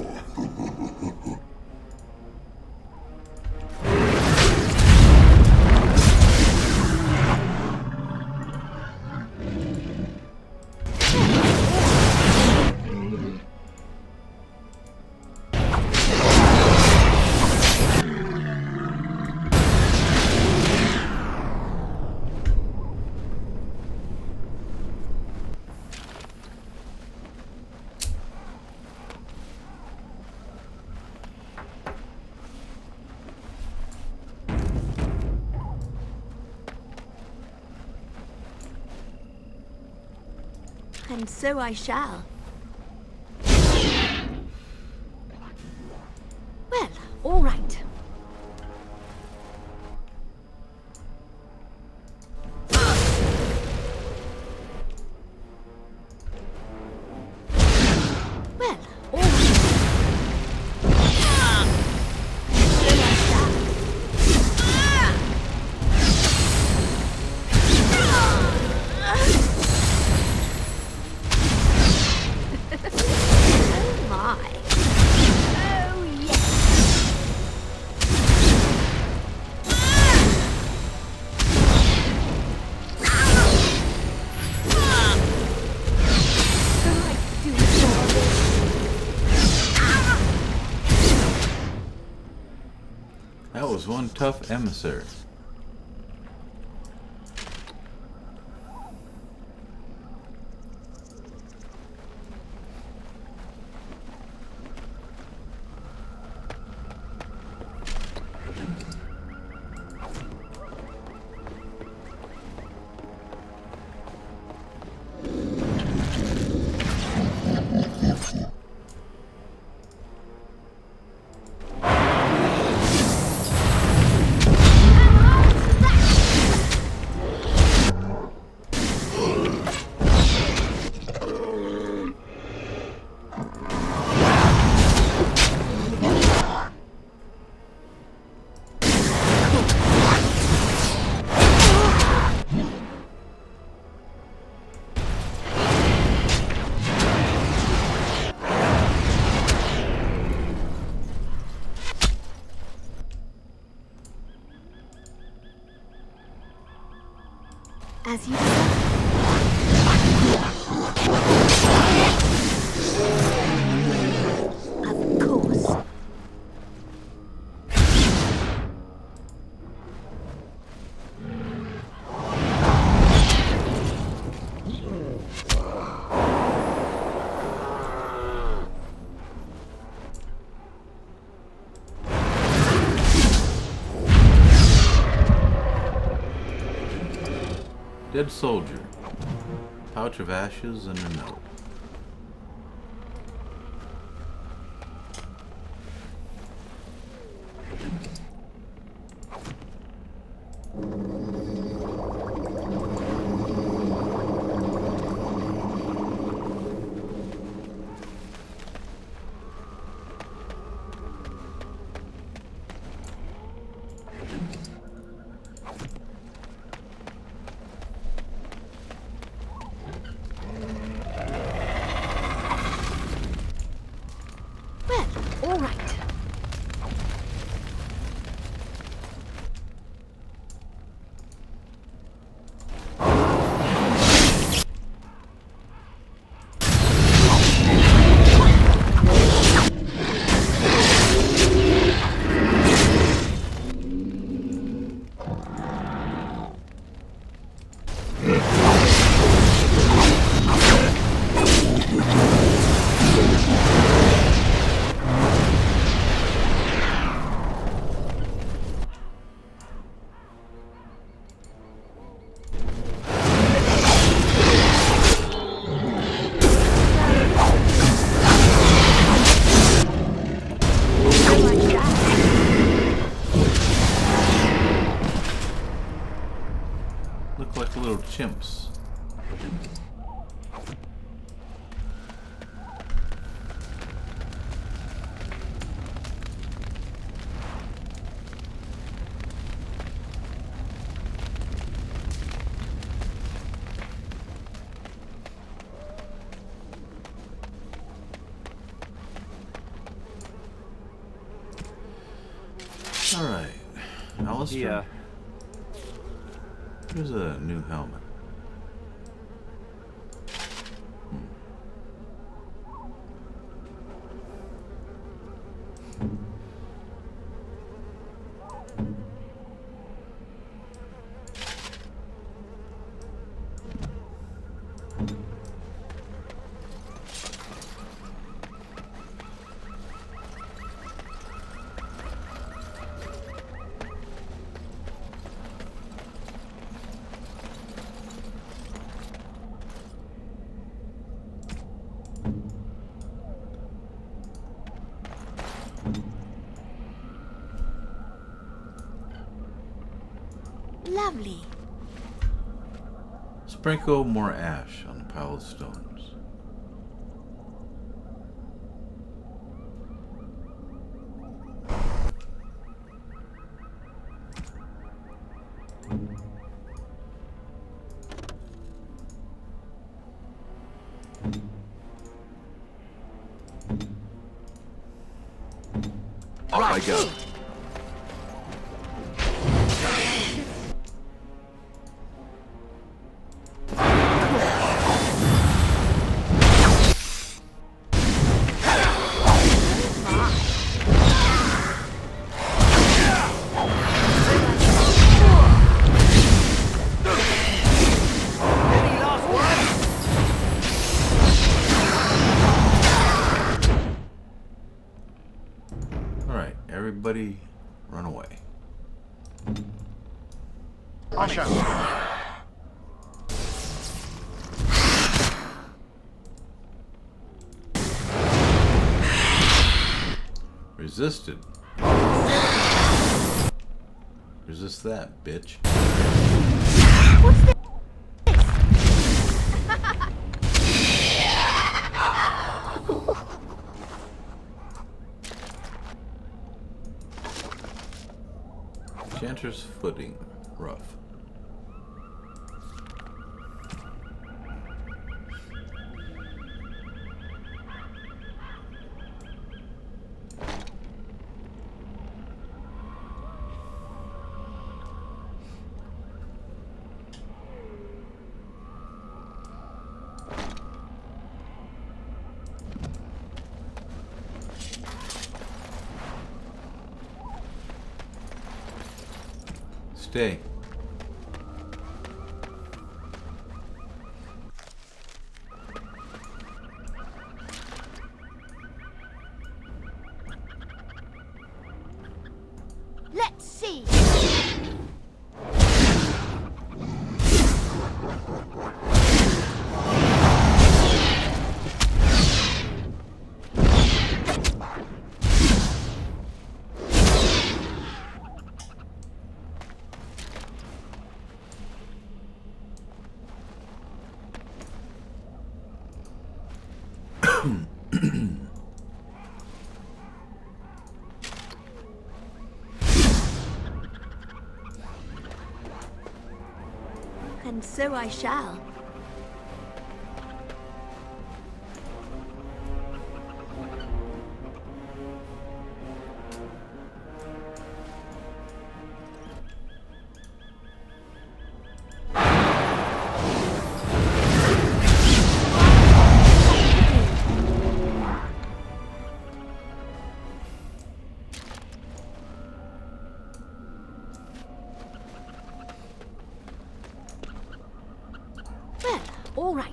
And so I shall. Well, all right. Well, all right. Oh my. Oh yes. That was one tough emissary. As you desire. Of course. Dead soldier. Pouch of ashes and a note. All right. Look like little chimps. All right, Alistair. Yeah. Here's a new helmet. Lovely. Sprinkle more ash on the pile of stones. Off I go. Everybody run away. I shall. Resisted. Resist that, bitch. What's this? Chanter's footing, rough. day. Let's see. And so I shall. Well, all right.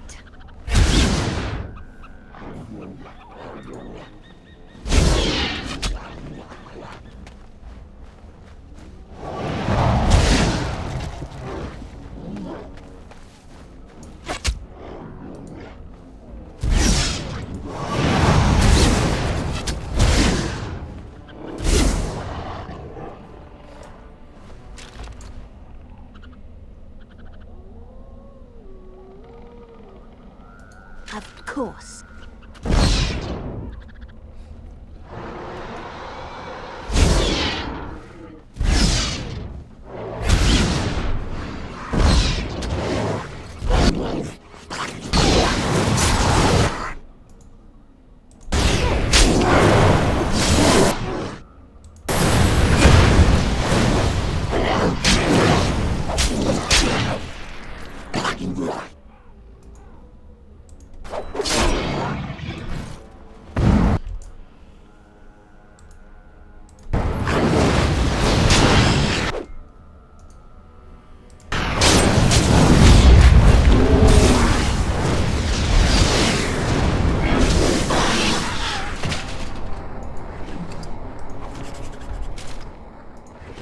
Of course.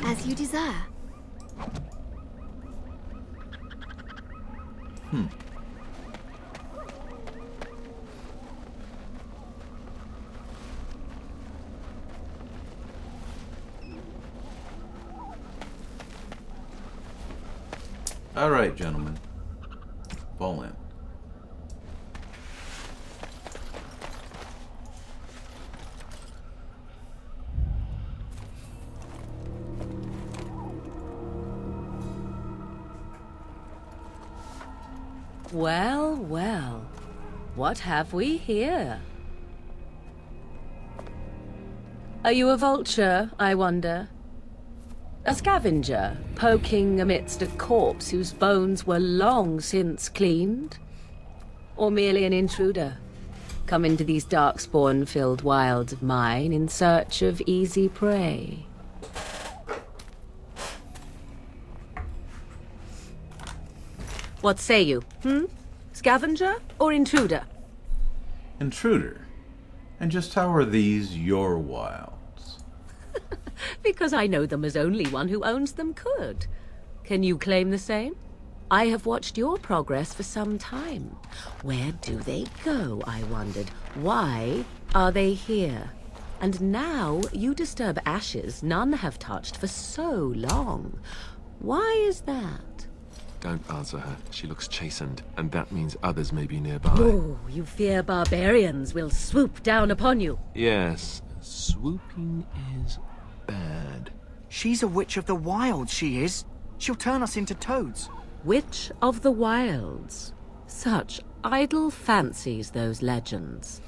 As you desire. All right, gentlemen. Fall in. Well, well. What have we here? Are you a vulture, I wonder? A scavenger, poking amidst a corpse whose bones were long since cleaned? Or merely an intruder, come into these darkspawn-filled wilds of mine in search of easy prey? What say you, Scavenger or intruder? Intruder. And just how are these your wilds? Because I know them as only one who owns them could. Can you claim the same? I have watched your progress for some time. Where do they go, I wondered? Why are they here? And now you disturb ashes none have touched for so long. Why is that? Don't answer her. She looks chastened, and that means others may be nearby. Oh, you fear barbarians will swoop down upon you. Yes, swooping is bad. She's a witch of the wilds, she is. She'll turn us into toads. Witch of the wilds. Such idle fancies, those legends.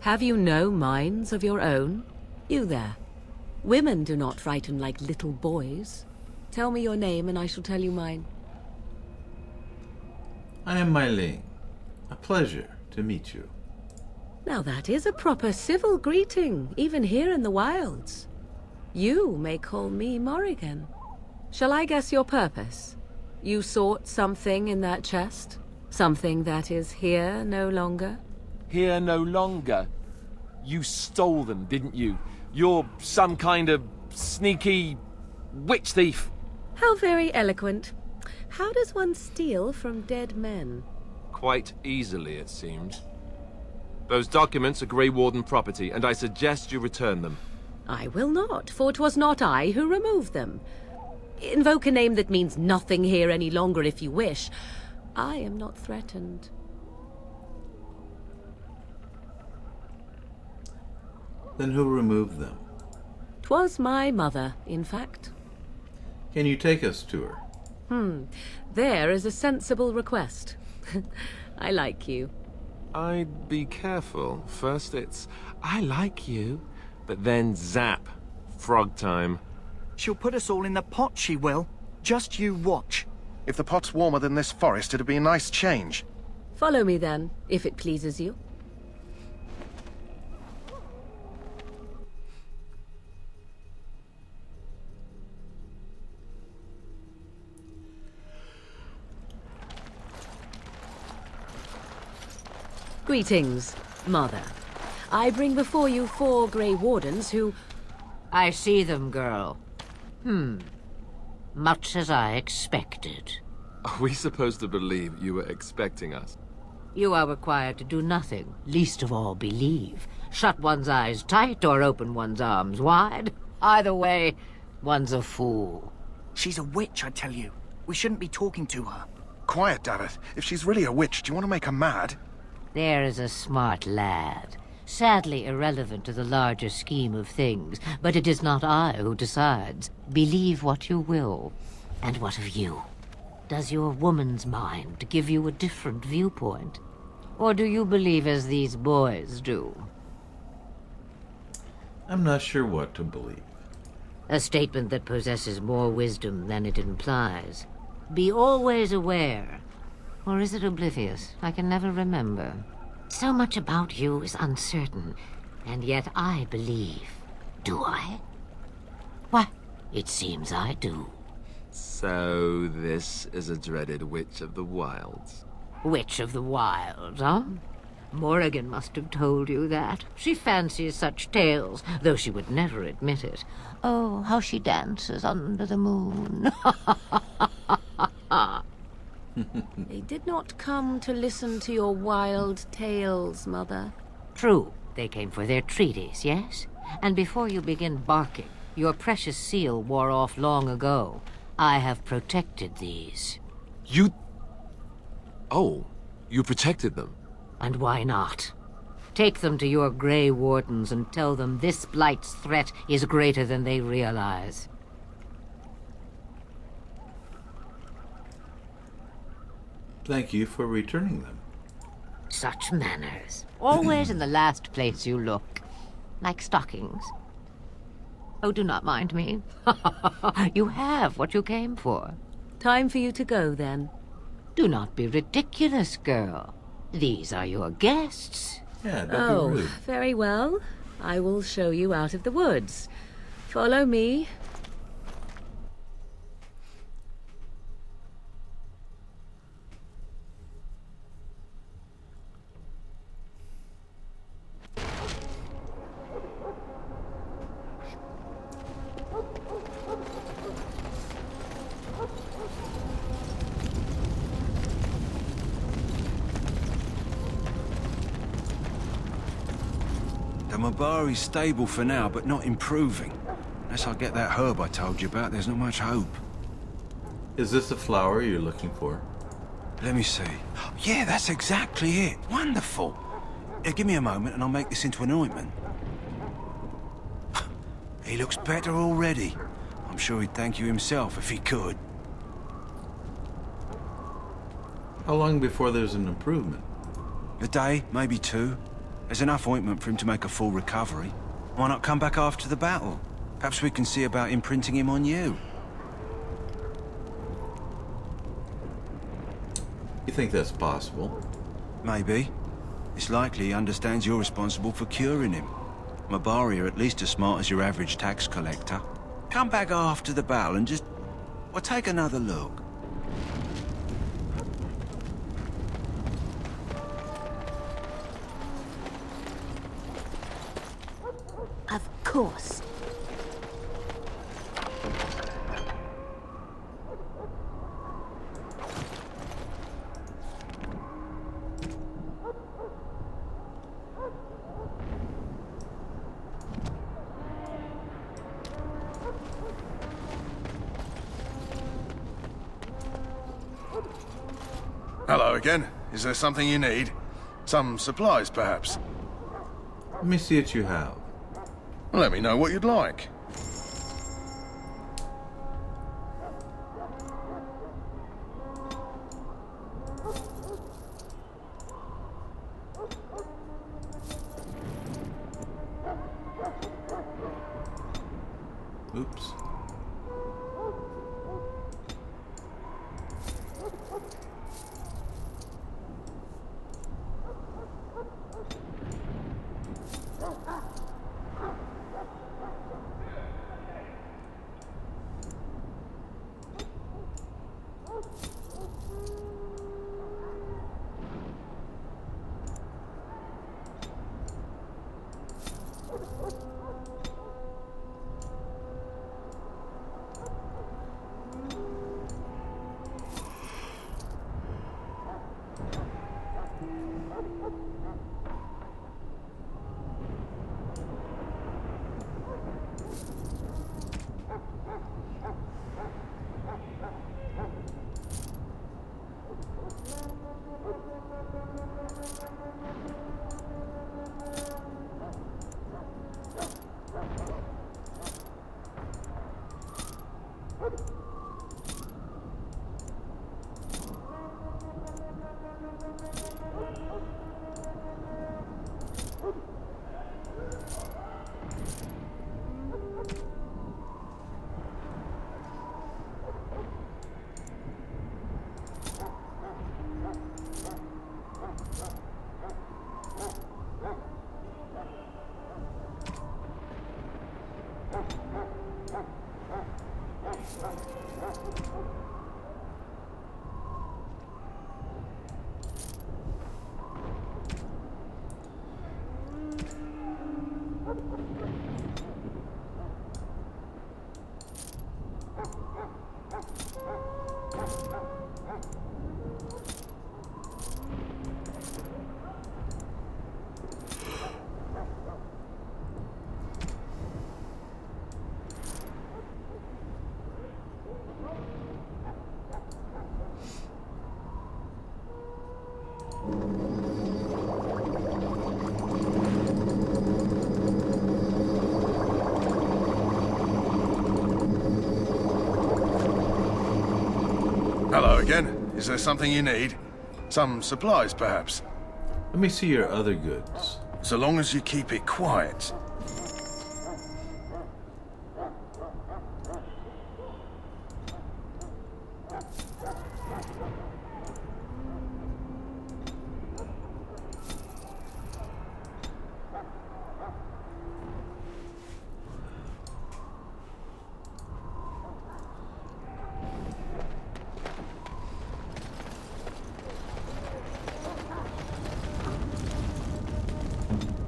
Have you no minds of your own? You there. Women do not frighten like little boys. Tell me your name and I shall tell you mine. I am MaiLing. A pleasure to meet you. Now that is a proper civil greeting, even here in the wilds. You may call me Morrigan. Shall I guess your purpose? You sought something in that chest? Something that is here no longer? Here no longer? You stole them, didn't you? You're some kind of sneaky witch thief. How very eloquent. How does one steal from dead men? Quite easily, it seems. Those documents are Grey Warden property, and I suggest you return them. I will not, for 'twas not I who removed them. Invoke a name that means nothing here any longer if you wish. I am not threatened. Then who removed them? 'Twas my mother, in fact. Can you take us to her? There is a sensible request. I like you. I'd be careful. First it's, I like you, but then zap. Frog time. She'll put us all in the pot, she will. Just you watch. If the pot's warmer than this forest, it'd be a nice change. Follow me then, if it pleases you. Greetings, Mother. I bring before you 4 Grey Wardens who... I see them, girl. Much as I expected. Are we supposed to believe you were expecting us? You are required to do nothing, least of all believe. Shut one's eyes tight or open one's arms wide. Either way, one's a fool. She's a witch, I tell you. We shouldn't be talking to her. Quiet, Davith. If she's really a witch, do you want to make her mad? There is a smart lad. Sadly irrelevant to the larger scheme of things, but it is not I who decides. Believe what you will. And what of you? Does your woman's mind give you a different viewpoint? Or do you believe as these boys do? I'm not sure what to believe. A statement that possesses more wisdom than it implies. Be always aware. Or is it oblivious? I can never remember. So much about you is uncertain, and yet I believe. Do I? Why, it seems I do. So this is a dreaded Witch of the Wilds. Witch of the Wilds, huh? Morrigan must have told you that. She fancies such tales, though she would never admit it. Oh, how she dances under the moon. They did not come to listen to your wild tales, Mother. True, they came for their treaties, yes? And before you begin barking, your precious seal wore off long ago. I have protected these. You... Oh, you protected them? And why not? Take them to your Grey Wardens and tell them this Blight's threat is greater than they realize. Thank you for returning them. Such manners. Always in the last place you look. Like stockings. Oh, do not mind me. You have what you came for. Time for you to go, then. Do not be ridiculous, girl. These are your guests. Yeah, don't be rude. Very well. I will show you out of the woods. Follow me. The Mabari's stable for now, but not improving. Unless I get that herb I told you about, there's not much hope. Is this the flower you're looking for? Let me see. Yeah, that's exactly it. Wonderful. Give me a moment and I'll make this into an ointment. He looks better already. I'm sure he'd thank you himself if he could. How long before there's an improvement? A day, maybe 2. There's enough ointment for him to make a full recovery. Why not come back after the battle? Perhaps we can see about imprinting him on you. You think that's possible? Maybe. It's likely he understands you're responsible for curing him. Mabari are at least as smart as your average tax collector. Come back after the battle and just Well, take another look. Of course. Hello again. Is there something you need? Some supplies, perhaps? Let me see what you have. Let me know what you'd like. Oops. Hello again. Is there something you need? Some supplies, perhaps? Let me see your other goods. So long as you keep it quiet.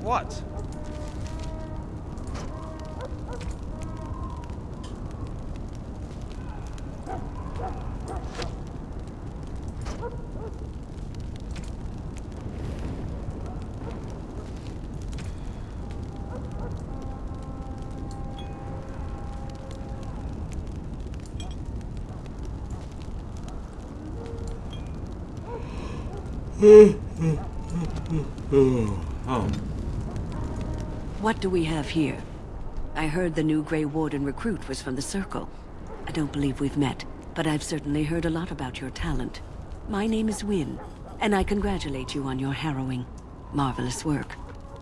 What? Oh. What do we have here? I heard the new Grey Warden recruit was from the Circle. I don't believe we've met, but I've certainly heard a lot about your talent. My name is Wynne, and I congratulate you on your harrowing, marvelous work.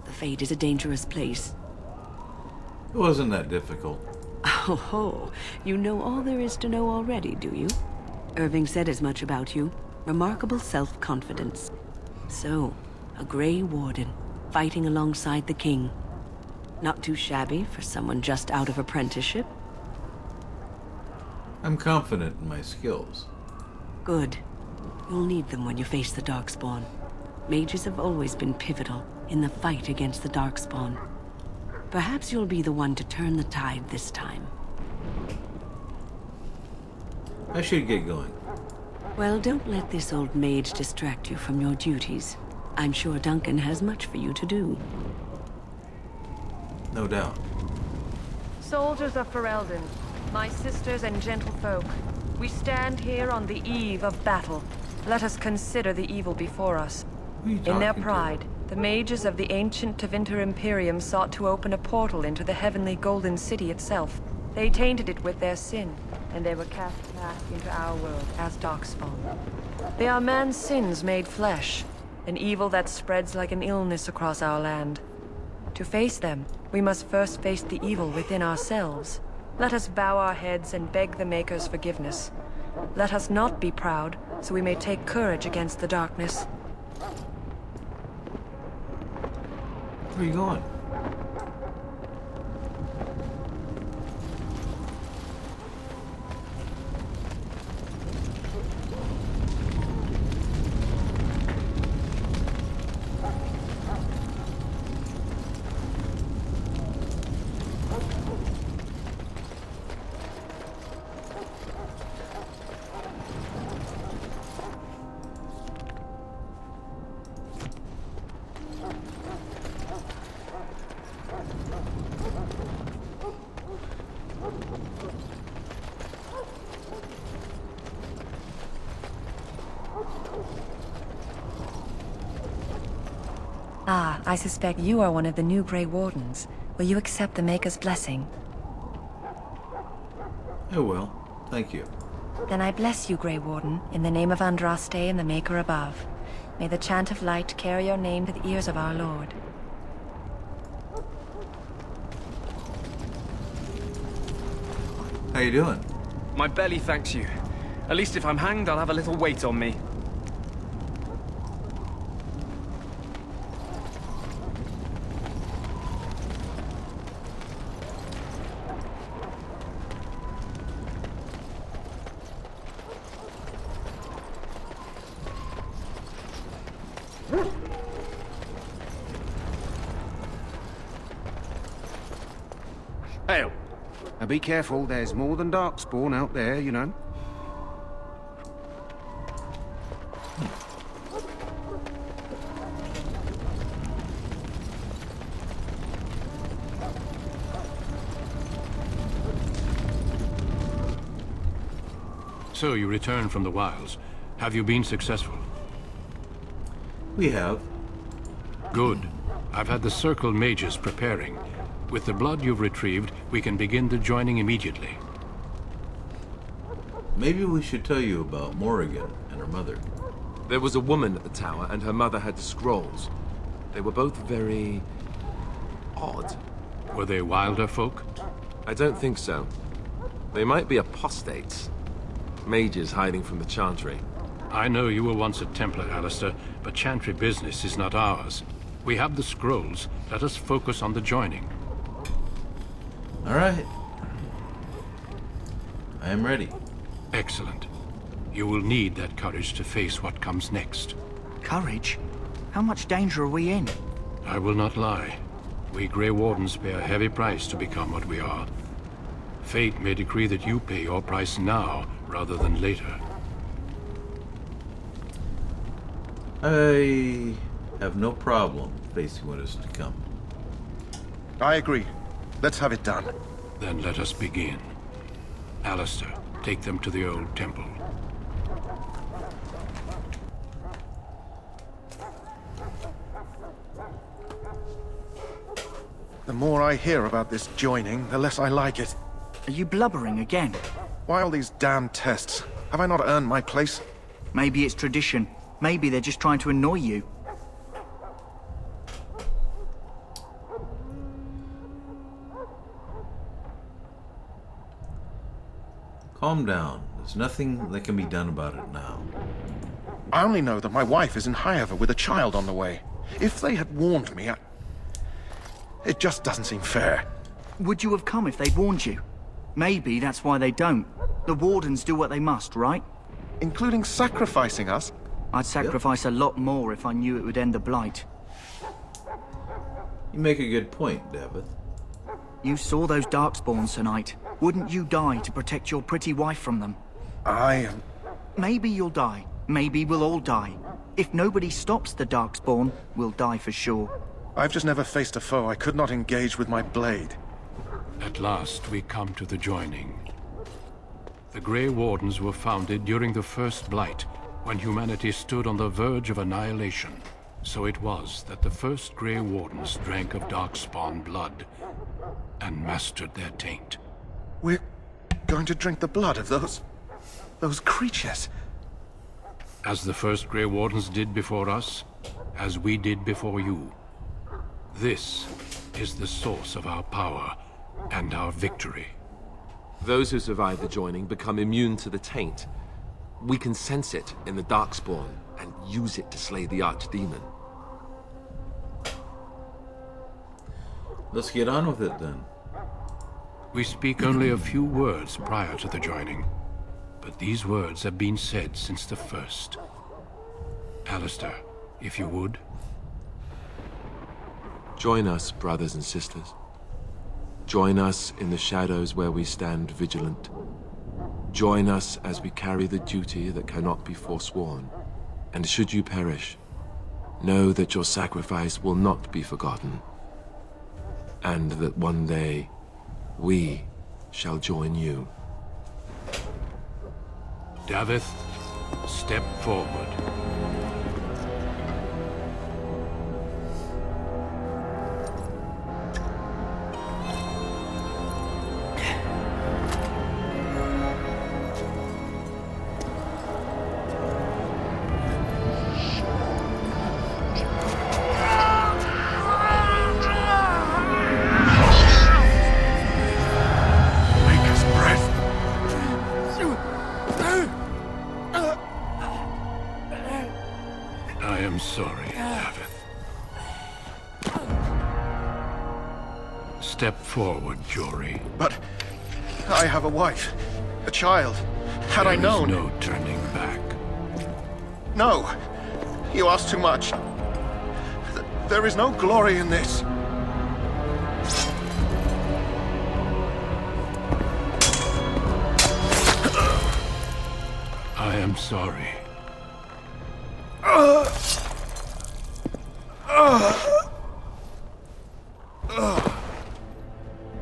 The Fade is a dangerous place. It wasn't that difficult. Oh ho, you know all there is to know already, do you? Irving said as much about you. Remarkable self-confidence. So, a Grey Warden, fighting alongside the King. Not too shabby for someone just out of apprenticeship. I'm confident in my skills. Good. You'll need them when you face the Darkspawn. Mages have always been pivotal in the fight against the Darkspawn. Perhaps you'll be the one to turn the tide this time. I should get going. Well, don't let this old mage distract you from your duties. I'm sure Duncan has much for you to do. No doubt. Soldiers of Ferelden, my sisters and gentlefolk, we stand here on the eve of battle. Let us consider the evil before us. In their pride, the mages of the ancient Tevinter Imperium sought to open a portal into the heavenly Golden City itself. They tainted it with their sin, and they were cast back into our world as Darkspawn. They are man's sins made flesh, an evil that spreads like an illness across our land. To face them, we must first face the evil within ourselves. Let us bow our heads and beg the Maker's forgiveness. Let us not be proud, so we may take courage against the darkness. Where are you going? Ah, I suspect you are one of the new Grey Wardens. Will you accept the Maker's blessing? I will. Thank you. Then I bless you, Grey Warden, in the name of Andraste and the Maker above. May the chant of light carry your name to the ears of our Lord. How you doing? My belly thanks you. At least if I'm hanged, I'll have a little weight on me. Hail. Now be careful, there's more than Darkspawn out there, you know. So you returned from the wilds. Have you been successful? We have. Good. I've had the Circle mages preparing. With the blood you've retrieved, we can begin the joining immediately. Maybe we should tell you about Morrigan and her mother. There was a woman at the tower, and her mother had scrolls. They were both very... odd. Were they wilder folk? I don't think so. They might be apostates. Mages hiding from the Chantry. I know you were once a Templar, Alistair, but Chantry business is not ours. We have the scrolls. Let us focus on the joining. All right. I am ready. Excellent. You will need that courage to face what comes next. Courage? How much danger are we in? I will not lie. We Grey Wardens pay a heavy price to become what we are. Fate may decree that you pay your price now, rather than later. I have no problem facing what is to come. I agree. Let's have it done. Then let us begin. Alistair, take them to the old temple. The more I hear about this joining, the less I like it. Are you blubbering again? Why all these damn tests? Have I not earned my place? Maybe it's tradition. Maybe they're just trying to annoy you. Calm down. There's nothing that can be done about it now. I only know that my wife is in Highover with a child on the way. If they had warned me, it just doesn't seem fair. Would you have come if they'd warned you? Maybe that's why they don't. The Wardens do what they must, right? Including sacrificing us? I'd sacrifice a lot more if I knew it would end the Blight. You make a good point, Davith. You saw those Darkspawns tonight. Wouldn't you die to protect your pretty wife from them? Maybe you'll die. Maybe we'll all die. If nobody stops the Darkspawn, we'll die for sure. I've just never faced a foe I could not engage with my blade. At last, we come to the joining. The Grey Wardens were founded during the First Blight, when humanity stood on the verge of annihilation. So it was that the first Grey Wardens drank of Darkspawn blood and mastered their taint. We're going to drink the blood of those creatures. As the first Grey Wardens did before us, as we did before you. This is the source of our power and our victory. Those who survive the joining become immune to the taint. We can sense it in the Darkspawn and use it to slay the Archdemon. Let's get on with it then. We speak only a few words prior to the joining, but these words have been said since the first. Alistair, if you would. Join us, brothers and sisters. Join us in the shadows where we stand vigilant. Join us as we carry the duty that cannot be forsworn. And should you perish, know that your sacrifice will not be forgotten. And that one day, we shall join you. Davith, step forward. I am sorry, Davith. Step forward, Jory. But I have a wife, a child. Had I known... There is no turning back. No! You ask too much. There is no glory in this. I am sorry.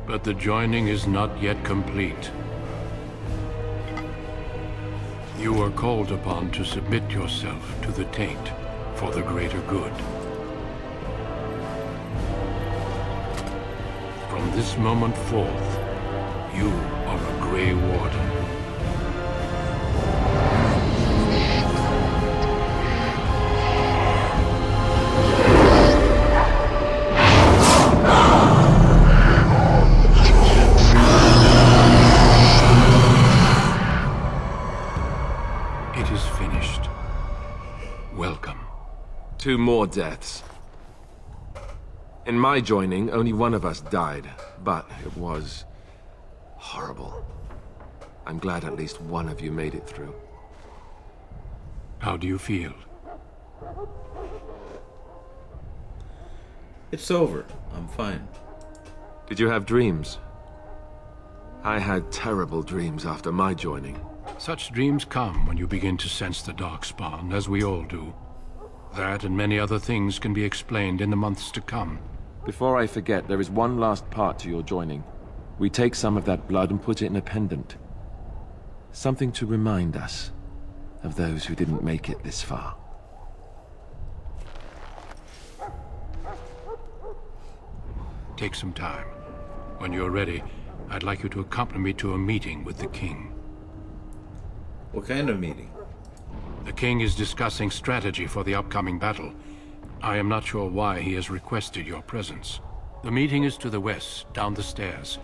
But the joining is not yet complete. You are called upon to submit yourself to the taint for the greater good. From this moment forth, you are a Grey Warden. It is finished. Welcome. 2 more deaths. In my joining, only one of us died, but it was horrible. I'm glad at least one of you made it through. How do you feel? It's over. I'm fine. Did you have dreams? I had terrible dreams after my joining. Such dreams come when you begin to sense the Darkspawn, as we all do. That and many other things can be explained in the months to come. Before I forget, there is one last part to your joining. We take some of that blood and put it in a pendant. Something to remind us of those who didn't make it this far. Take some time. When you're ready, I'd like you to accompany me to a meeting with the king. What kind of meeting? The king is discussing strategy for the upcoming battle. I am not sure why he has requested your presence. The meeting is to the west, down the stairs.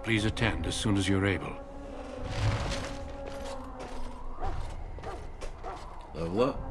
Please attend as soon as you're able. Level up.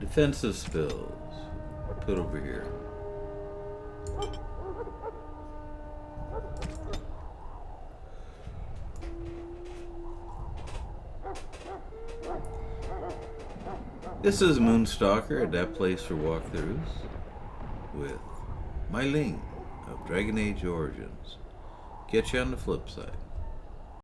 Defensive spells. Put over here. This is Moonstalker, at that place for walkthroughs with MaiLing of Dragon Age Origins. Catch you on the flip side.